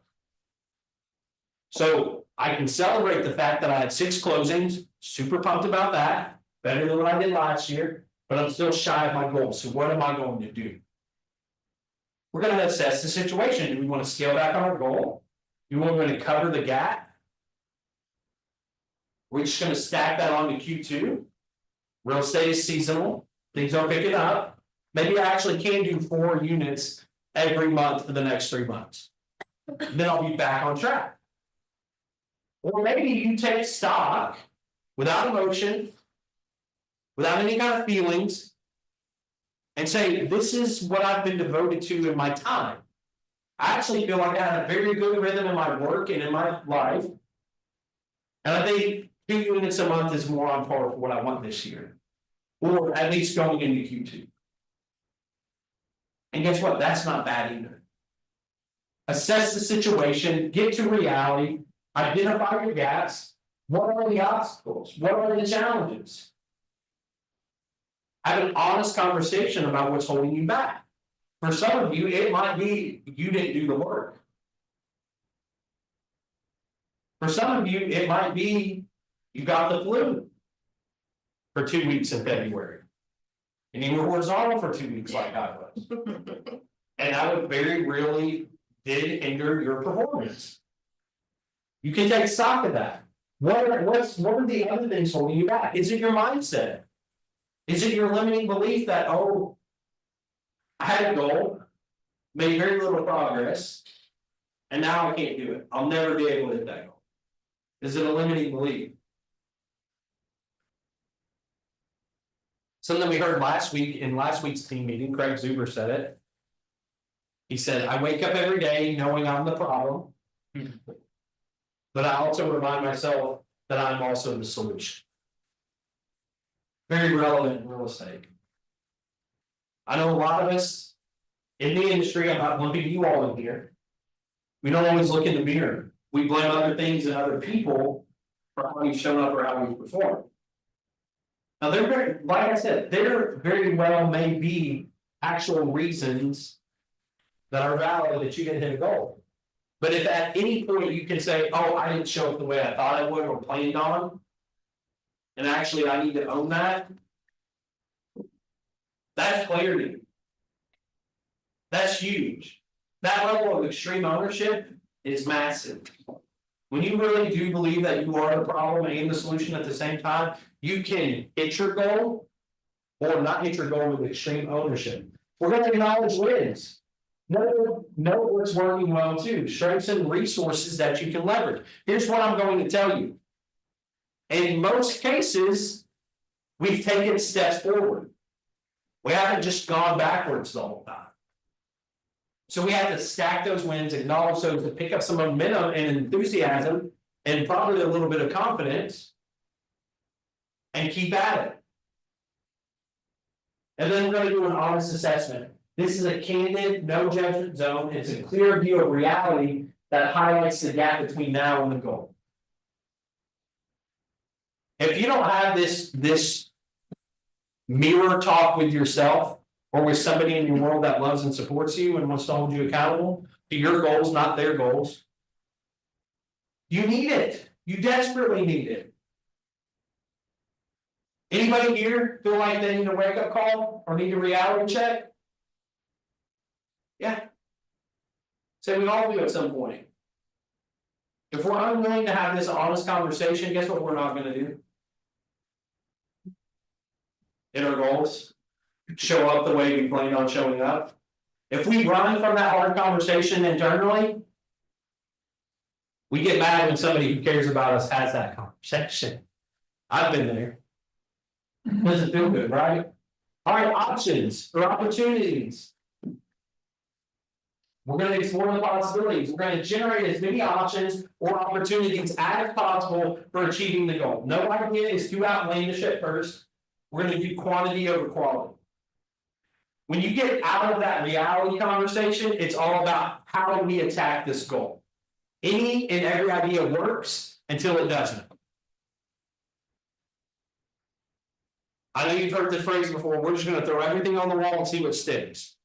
So I can celebrate the fact that I had 6 closings, super pumped about that, better than what I did last year, but I'm still shy of my goal. So what am I going to do? We're going to assess the situation. Do we want to scale back on our goal? Do we want to cover the gap? We're just going to stack that on to Q2. Real estate is seasonal. Things are picking up. Maybe I actually can do 4 units every month for the next 3 months. Then I'll be back on track. Or maybe you take stock without emotion, without any kind of feelings, and say, this is what I've been devoted to in my time. I actually feel like I had a very good rhythm in my work and in my life. And I think 2 units a month is more on par for what I want this year. Or at least going into Q2. And guess what? That's not bad either. Assess the situation, get to reality, identify your gaps. What are the obstacles? What are the challenges? Have an honest conversation about what's holding you back. For some of you, it might be you didn't do the work. For some of you, it might be you got the flu for 2 weeks in February. And you were horizontal for 2 weeks like I was. And that would very really did hinder your performance. You can take stock of that. What are the other things holding you back? Is it your mindset? Is it your limiting belief that, oh, I had a goal, made very little progress, and now I can't do it. I'll never be able to hit that goal. Is it a limiting belief? Something we heard last week in last week's team meeting, Craig Zuber said it. He said, I wake up every day knowing I'm the problem. But I also remind myself that I'm also the solution. Very relevant in real estate. I know a lot of us in the industry, I'm not lumping you all in here. We don't always look in the mirror. We blame other things and other people for how we've shown up or how we've performed. Now, there very, like I said, there very well may be actual reasons that are valid that you didn't hit a goal. But if at any point you can say, oh, I didn't show up the way I thought I would or planned on. And actually, I need to own that. That's clarity. That's huge. That level of extreme ownership is massive. When you really do believe that you are the problem and the solution at the same time, you can hit your goal or not hit your goal with extreme ownership. We're going to acknowledge wins. Know what's working well too. Strengths and resources that you can leverage. Here's what I'm going to tell you. In most cases, we've taken steps forward. We haven't just gone backwards the whole time. So we have to stack those wins, acknowledge those, to pick up some momentum and enthusiasm, and probably a little bit of confidence, and keep at it. And then we're going to do an honest assessment. This is a candid, no judgment zone. It's a clear view of reality that highlights the gap between now and the goal. If you don't have this mirror talk with yourself or with somebody in your world that loves and supports you and wants to hold you accountable to your goals, not their goals, you need it. You desperately need it. Anybody here feel like they need a wake-up call or need a reality check? Yeah. So we all do at some point. If we're unwilling to have this honest conversation, guess what we're not going to do? In our goals, show up the way we planned on showing up. If we run from that hard conversation internally, we get mad when somebody who cares about us has that conversation. I've been there. Doesn't feel good, right? All right, options or opportunities. We're going to explore the possibilities. We're going to generate as many options or opportunities as possible for achieving the goal. No idea is too outlandish at first. We're going to do quantity over quality. When you get out of that reality conversation, it's all about how do we attack this goal. Any and every idea works until it doesn't. I know you've heard the phrase before, we're just going to throw everything on the wall and see what sticks.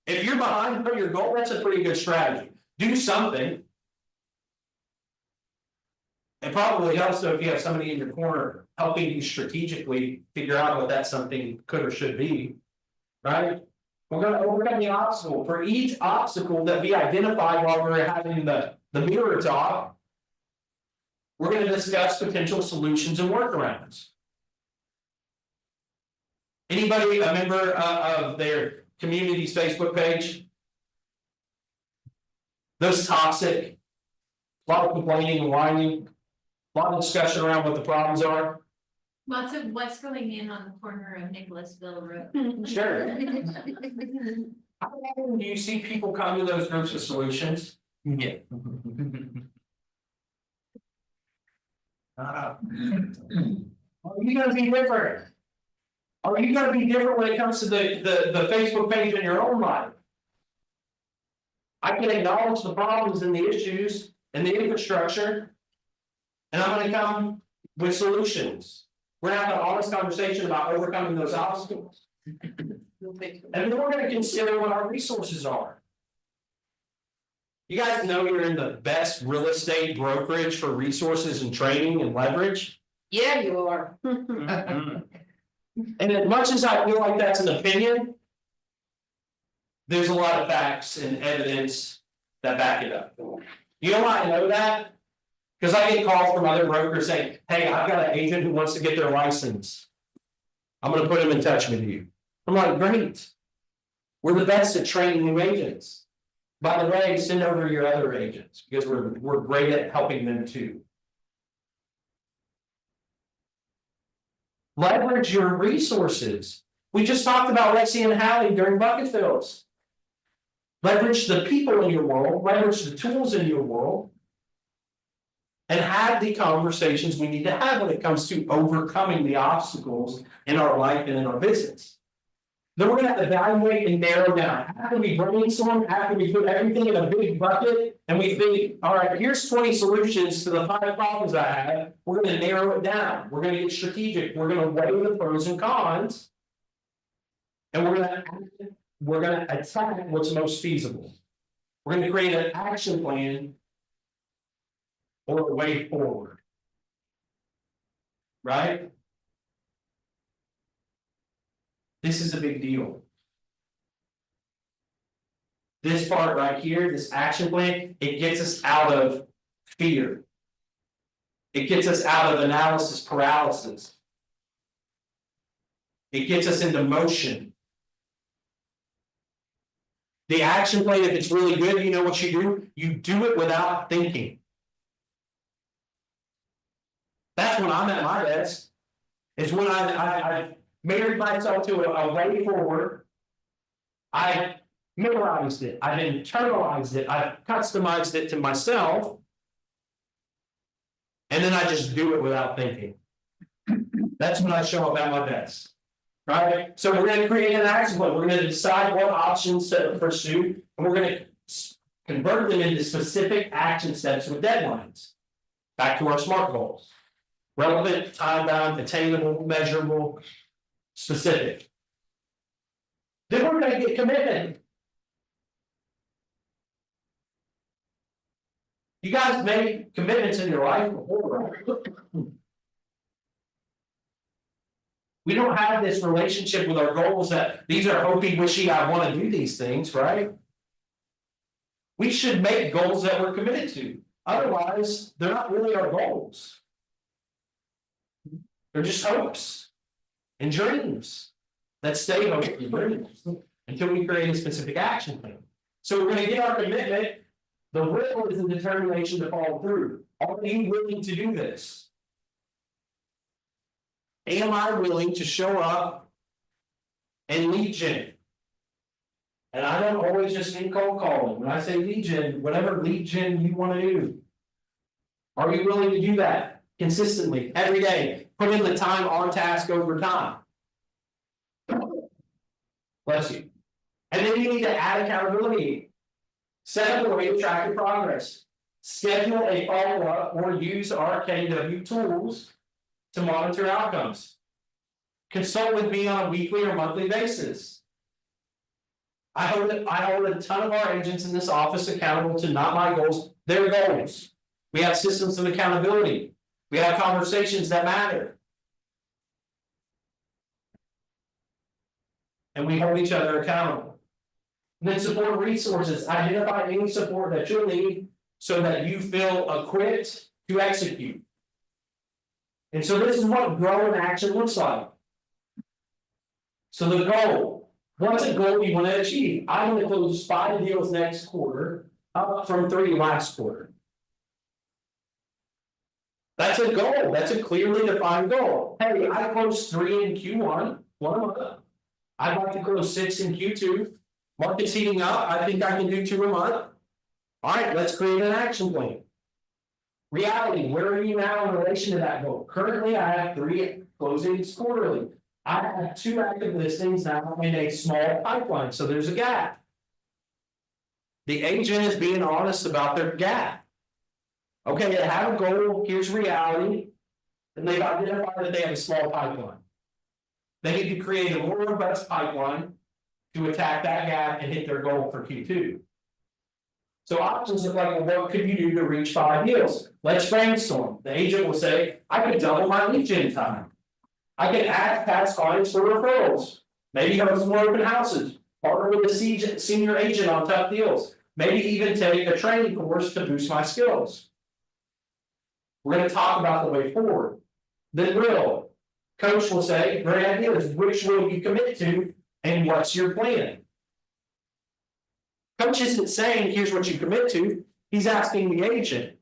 If you're behind for your goal, that's a pretty good strategy. Do something. It probably helps though if you have somebody in your corner helping you strategically figure out what that something could or should be. Right? We're going to overcome the obstacle. For each obstacle that we identify while we're having the mirror talk, we're going to discuss potential solutions and workarounds. Anybody a member of their community's Facebook page? Those toxic, a lot of complaining and whining, a lot of discussion around what the problems are. Lots of what's going in on the corner of Nicholasville Road. Sure. How often do you see people come to those groups with solutions? Yeah. Are you gonna be different? Are you gonna be different when it comes to the Facebook page in your own life? I can acknowledge the problems and the issues and the infrastructure. And I'm gonna come with solutions. We're gonna have an honest conversation about overcoming those obstacles. And then we're gonna consider what our resources are. You guys know you're in the best real estate brokerage for resources and training and leverage? Yeah, you are. And as much as I feel like that's an opinion, there's a lot of facts and evidence that back it up. You know why I know that? Because I get calls from other brokers saying, hey, I've got an agent who wants to get their license. I'm going to put him in touch with you. I'm like, great. We're the best at training new agents. By the way, send over your other agents because we're great at helping them too. Leverage your resources. We just talked about Lexi and Hallie during bucket fills. Leverage the people in your world, leverage the tools in your world. And have the conversations we need to have when it comes to overcoming the obstacles in our life and in our business. Then we're gonna evaluate and narrow down. After we brainstorm, after we put everything in a big bucket, and we think, all right, here's 20 solutions to the 5 problems I have. We're gonna narrow it down. We're gonna get strategic. We're gonna weigh the pros and cons. And we're gonna attack what's most feasible. We're gonna create an action plan. Or a way forward. Right? This is a big deal. This part right here, this action plan, it gets us out of fear. It gets us out of analysis paralysis. It gets us into motion. The action plan, if it's really good, you know what you do it without thinking. That's when I'm at my best, is when I married myself to a way forward. I memorized it, I've internalized it, I've customized it to myself. And then I just do it without thinking. That's when I show up at my best. Right? So we're gonna create an action plan, we're gonna decide what options to pursue, and we're gonna convert them into specific action steps with deadlines. Back to our SMART goals. Relevant, time-bound, attainable, measurable, specific. Then we're gonna get commitment. You guys made commitments in your life before, right? We don't have this relationship with our goals that these are hopey wishy, I wanna do these things, right? We should make goals that we're committed to, otherwise, they're not really our goals. They're just hopes and dreams that stay hopes and dreams until we create a specific action plan. So we're gonna get our commitment. The will is the determination to follow through. Are you willing to do this? Am I willing to show up and lead gen? And I don't always just mean cold calling. When I say lead gen, whatever lead gen you want to do. Are you willing to do that consistently, every day? Put in the time on task over time. Bless you. And then you need to add accountability. Set up a way to track your progress. Schedule a follow-up or use our KW tools to monitor outcomes. Consult with me on a weekly or monthly basis. I hold a ton of our agents in this office accountable to not my goals, their goals. We have systems of accountability. We have conversations that matter. And we hold each other accountable. And then support resources, identify any support that you'll need so that you feel equipped to execute. And so this is what grow in action looks like. So the goal, what's a goal you want to achieve? I want to close 5 deals next quarter, up from 3 last quarter. That's a goal. That's a clearly defined goal. Hey, I closed 3 in Q1, 1 month. I'd like to close 6 in Q2. Market's heating up. I think I can do 2 a month. All right, let's create an action plan. Reality, where are you now in relation to that goal? Currently, I have 3 closings quarterly. I have 2 active listings now in a small pipeline, so there's a gap. The agent is being honest about their gap. Okay, I have a goal, here's reality, and they've identified that they have a small pipeline. They need to create a more robust pipeline to attack that gap and hit their goal for Q2. So options look like, well, what could you do to reach 5 deals? Let's brainstorm. The agent will say, I could double my lead gen time. I can add past clients for referrals. Maybe have some more open houses. Partner with a senior agent on tough deals. Maybe even take a training course to boost my skills. We're going to talk about the way forward. Then will. Coach will say, great ideas. Which will you commit to and what's your plan? Coach isn't saying, here's what you commit to. He's asking the agent,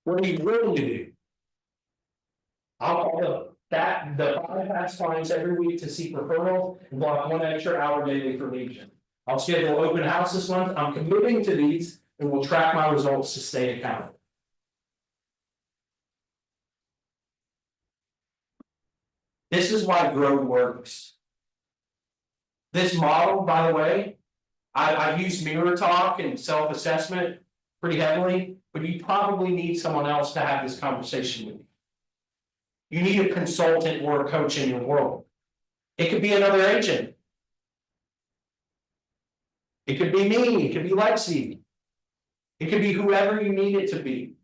what are you willing to do? I'll call That, the bypass clients every week to seek referral and block 1 extra hour daily for legion. I'll schedule open house this month, I'm committing to these and will track my results to stay accountable. This is why Grow works. This model, by the way, I've used Mirror Talk and self-assessment pretty heavily, but you probably need someone else to have this conversation with you. You need a consultant or a coach in your world. It could be another agent. It could be me, it could be Lexi. It could be whoever you need it to be.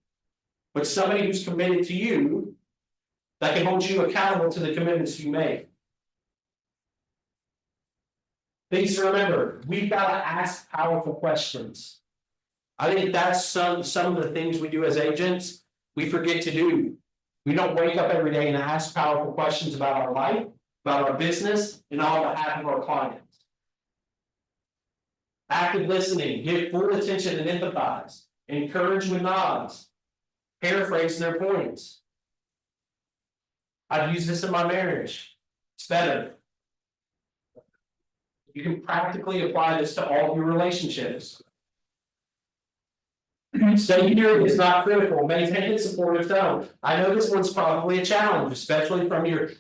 But somebody who's committed to you, that can hold you accountable to the commitments you make. Things to remember, we've got to ask powerful questions. I think that's some of the things we do as agents, we forget to do. We don't wake up every day and ask powerful questions about our life, about our business, and on behalf of our clients. Active listening, give full attention and empathize, encourage with nods, paraphrase their points. I've used this in my marriage, it's better. You can practically apply this to all of your relationships. Staying here is not critical, maintain a supportive tone. I know this one's probably a challenge, especially from your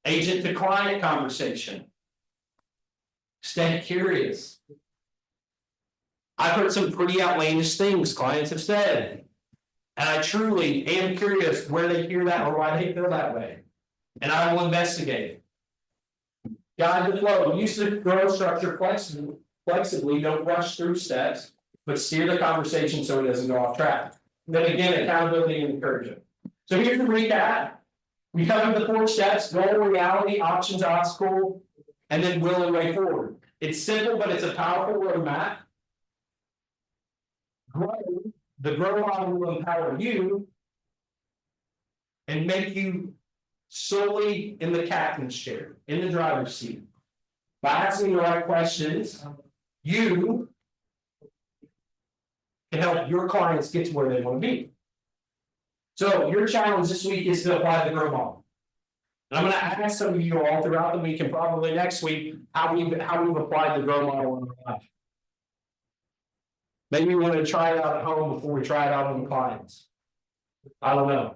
agent to client conversation. Stay curious. I've heard some pretty outlandish things clients have said. And I truly am curious where they hear that or why they feel that way. And I will investigate. Guide the flow, use the growth structure flexibly, don't rush through steps, but steer the conversation so it doesn't go off track. And then again, accountability and encouragement. So here's the recap. We covered the 4 steps: goal, reality, options, obstacle, and then will and way forward. It's simple, but it's a powerful roadmap. Grow, the grow model will empower you and make you solely in the captain's chair, in the driver's seat. By asking the right questions, you can help your clients get to where they want to be. So your challenge this week is to apply the grow model. And I'm going to ask some of you all throughout the week and probably next week how we've applied the grow model in our life. Maybe we want to try it out at home before we try it out on the clients. I don't know.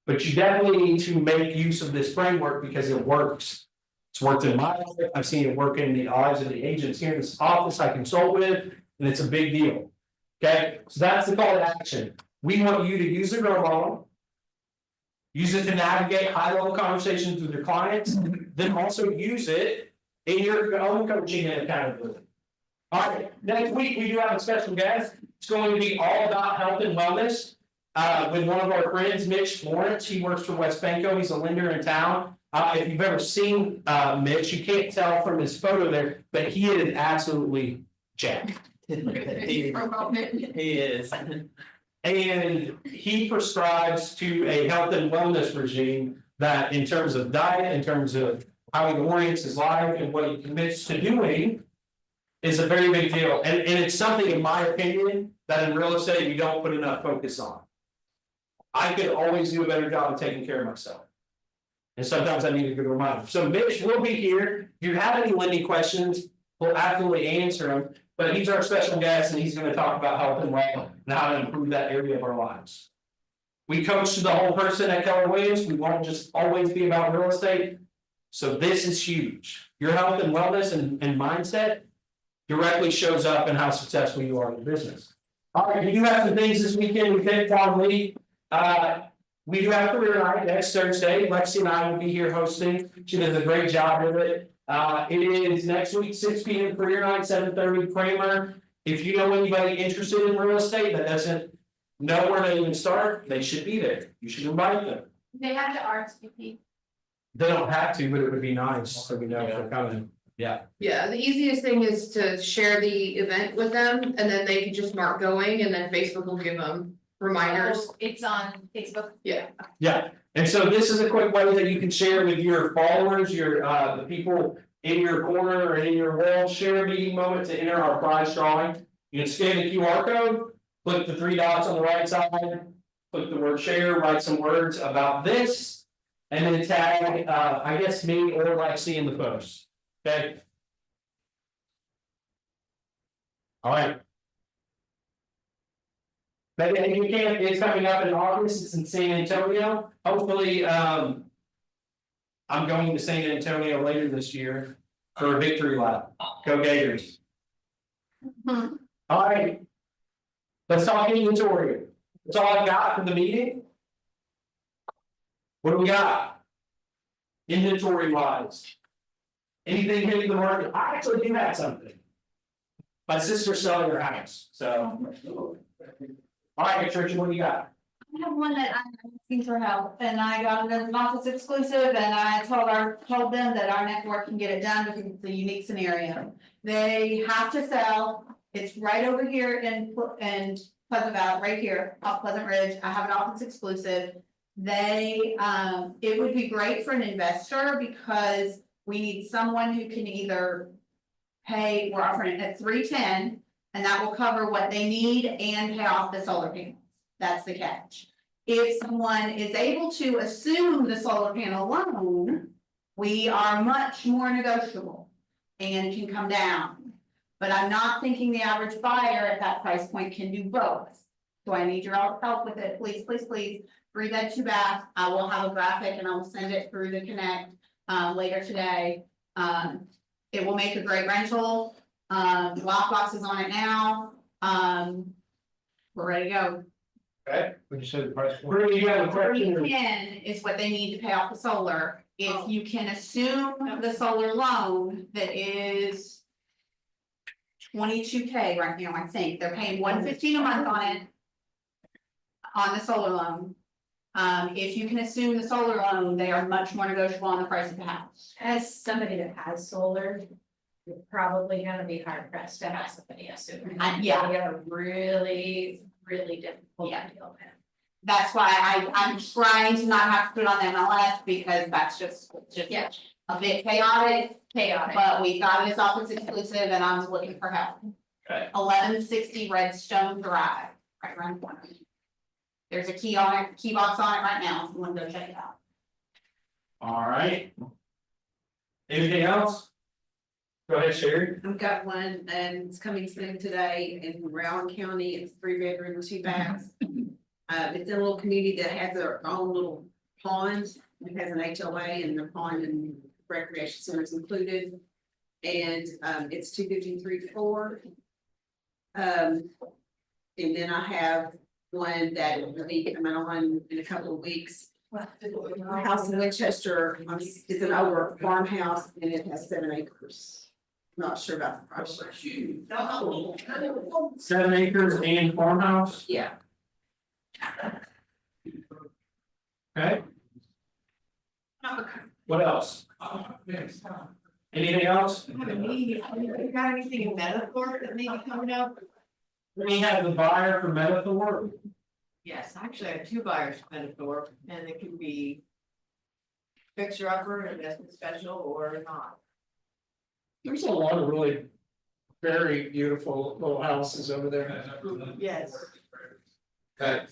But you definitely need to make use of this framework because it works. It's worked in my life. I've seen it work in the eyes of the agents here in this office I consult with, and it's a big deal. Okay, so that's the call to action. We want you to use the grow model, use it to navigate high-level conversations with your clients, then also use it in your own coaching and accountability. All right, next week we do have a special guest. It's going to be all about health and wellness. With one of our friends, Mitch Lawrence. He works for West Banco. He's a lender in town. If you've ever seen Mitch, you can't tell from his photo there, but he is absolutely jacked. He is. And he prescribes to a health and wellness regime that, in terms of diet, in terms of how he orients his life and what he commits to doing, is a very big deal. And it's something, in my opinion, that in real estate we don't put enough focus on. I could always do a better job of taking care of myself. And sometimes I need a good reminder. So Mitch will be here. If you have any lending questions, we'll absolutely answer them. But he's our special guest and he's going to talk about health and wealth and how to improve that area of our lives. We coach to the whole person at Keller Williams. We won't just always be about real estate. So this is huge. Your health and wellness and mindset directly shows up in how successful you are in your business. All right, we do have some things this weekend. We think probably we do have career night next Thursday. Lexi and I will be here hosting. She does a great job with it. It is next week, 6 p.m. career night, 7:30 Kramer. If you know anybody interested in real estate that doesn't know where to even start, they should be there. You should invite them. They have to RSVP. They don't have to, but it would be nice so we know if they're coming. Yeah. Yeah, the easiest thing is to share the event with them and then they can just mark going and then Facebook will give them reminders. Oh, it's on Facebook. Yeah. Yeah, and so this is a quick way that you can share with your followers, your the people in your corner or in your world. Share a meeting moment to enter our prize drawing. You can scan the QR code, click the 3 dots on the right side, click the word share, write some words about this. And then tag, I guess me or Lexi in the post, okay? All right. But if you can't, it's coming up in August, it's in San Antonio, hopefully, I'm going to San Antonio later this year for a victory lap, go Gators. All right. Let's talk inventory, that's all I got for the meeting. What do we got? Inventory wise. Anything hitting the market, I actually do have something. My sister's selling her house, so. All right, Tricia, what do you got? I have one that I'm asking for help, and I got it as an office exclusive, and I told them that our network can get it done because it's a unique scenario. They have to sell, it's right over here in Pleasant Valley, right here, off Pleasant Ridge, I have an office exclusive. They, it would be great for an investor because we need someone who can either pay, we're offering it at $310, and that will cover what they need and pay off the solar panels. That's the catch. If someone is able to assume the solar panel loan, we are much more negotiable and can come down. But I'm not thinking the average buyer at that price point can do both. So I need your all's help with it, please, please, please. 3-bed, 2-bath. I will have a graphic and I will send it through the Connect later today. It will make a great rental. Lockbox is on it now. We're ready to go. Okay. Would you say the price? Where you have a question? 310 is what they need to pay off the solar. If you can assume the solar loan that is 22K right now, I think they're paying $115 a month on it. On the solar loan. If you can assume the solar loan, they are much more negotiable on the price of the house. As somebody that has solar, you're probably gonna be hard pressed to have somebody assume. Yeah. They are really, really difficult Yeah. to deal with. That's why I'm trying to not have to put it on MLS because that's just Yeah. a bit chaotic. Chaotic. But we got this office exclusive and I was looking for help. Okay. 1160 Redstone Drive, right around the corner. There's a key on it, key box on it right now, if you wanna go check it out. All right. Anything else? Go ahead, Sherry. I've got one and it's coming soon today in Rowan County. It's 3-bedroom, 2 baths. It's in a little community that has their own little pond. It has an HOA and the pond and recreation center is included. And it's 253-4. And then I have one that will be coming on in a couple of weeks. A house in Winchester, it's an over farmhouse and it has 7 acres. Not sure about the price. 7 acres and farmhouse, Yeah. okay? What else? Anything else? You got anything in Metaphor that may be coming up? We have the buyer for Metathor. Yes, actually, I have 2 buyers for Metaphor, and it can be fixer upper, investment special, or not. There's a lot of really very beautiful little houses over there. Yes. Okay.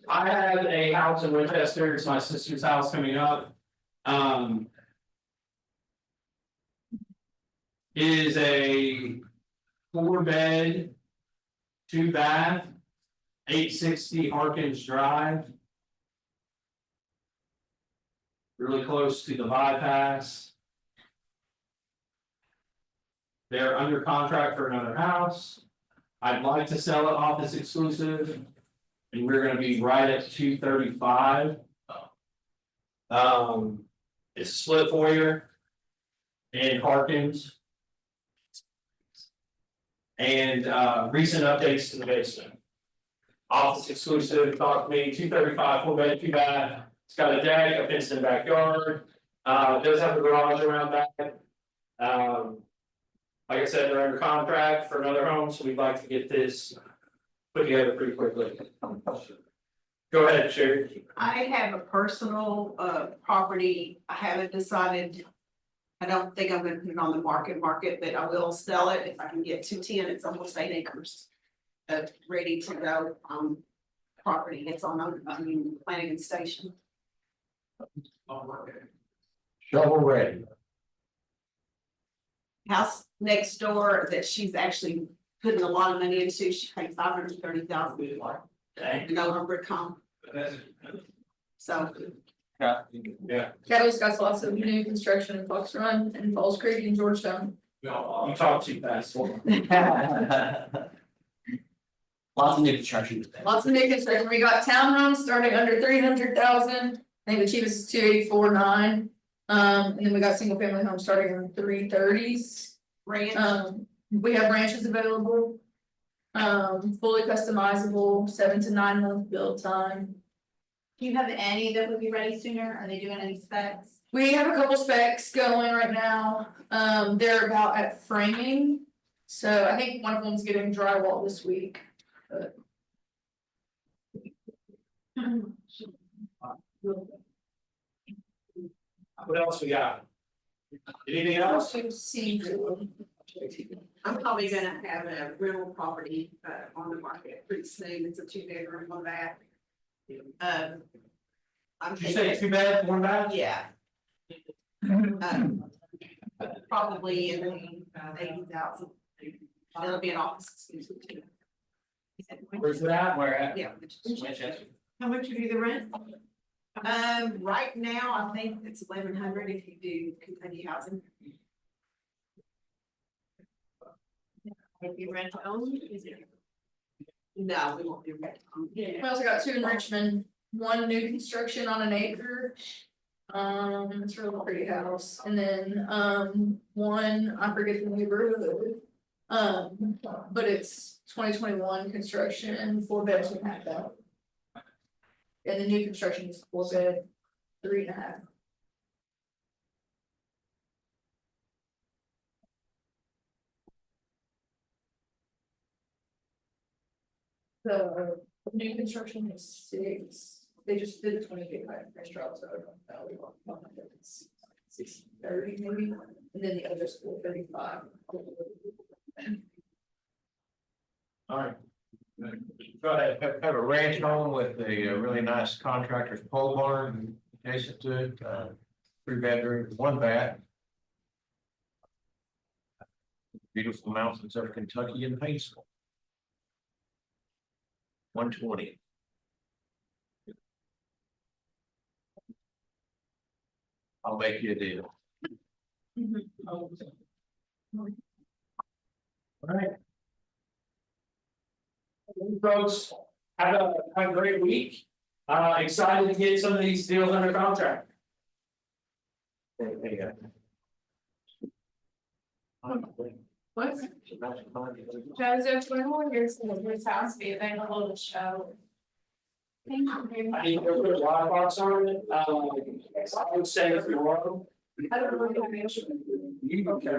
I have a house in Winchester, it's my sister's house coming up. It is a 4-bed, 2-bath, 860 Harkins Drive. Really close to the bypass. They're under contract for another house. I'd like to sell it office exclusive. And we're gonna be right at 235. It's split foyer. And Harkins. And recent updates to the basement. Office exclusive, talk to me, 235, 4-bed, 2-bath. It's got a deck, a fenced in backyard. It does have a garage around back. Like I said, they're under contract for another home, so we'd like to get this put together pretty quickly. Go ahead, Sherry. I have a personal property. I haven't decided. I don't think I'm gonna put it on the market, but I will sell it if I can get 210. It's almost 8 acres. Ready to go property. It's on Flanagan Station. Shovel ready. House next door that she's actually putting a lot of money into, she paid $530,000 for. Dang. No number comp, so. Yeah. Catalyst got lots of new construction in Fox Run and Falls Creek and Georgetown. You talk too fast. Lots of new construction. Lots of new construction. We got townhomes starting under 300,000. I think the cheapest is 284.9. And then we got single family homes starting in 330s. Ranch, We have ranches available. Fully customizable, 7 to 9 month build time. Do you have any that would be ready sooner? Are they doing any specs? We have a couple specs going right now. They're about at framing. So I think one of them's getting drywall this week. What else we got? Anything else? I'm probably gonna have a rental property, on the market pretty soon, it's a 2-bedroom, 1 bath. I'm Did you say 2 bed, 1 bath? Yeah. Probably in the 80,000. It'll be an office exclusive too. Where's that? Where at? Yeah. Winchester. How much would be the rent? Right now, I think it's 1,100 if you do Kentucky housing. If you rent only, is it? No, we won't do rent. We also got 2 in Richmond, 1 new construction on an acre. It's a real pretty house, and then, 1, I forget the neighborhood. But it's 2021 construction, 4 beds, 2.5 bath. And the new construction is 4 bed, 3.5. The new construction is 6, they just did a 20K price drop, so I don't know, it's 630 maybe, and then the other's 435. Alright. Go ahead. Have a ranch home with a really nice contractor's pole barn adjacent to it, 3 bedrooms, 1 bath. Beautiful mountains of Kentucky and Paintsville. 120. I'll make you a deal. Alright. Folks, have a great week. Excited to get some of these deals under contract. What? Joseph, when will your house be available to show? Thank you. I need to put a lot of box on it, I would say if you're welcome. I don't know if I mentioned. You don't care.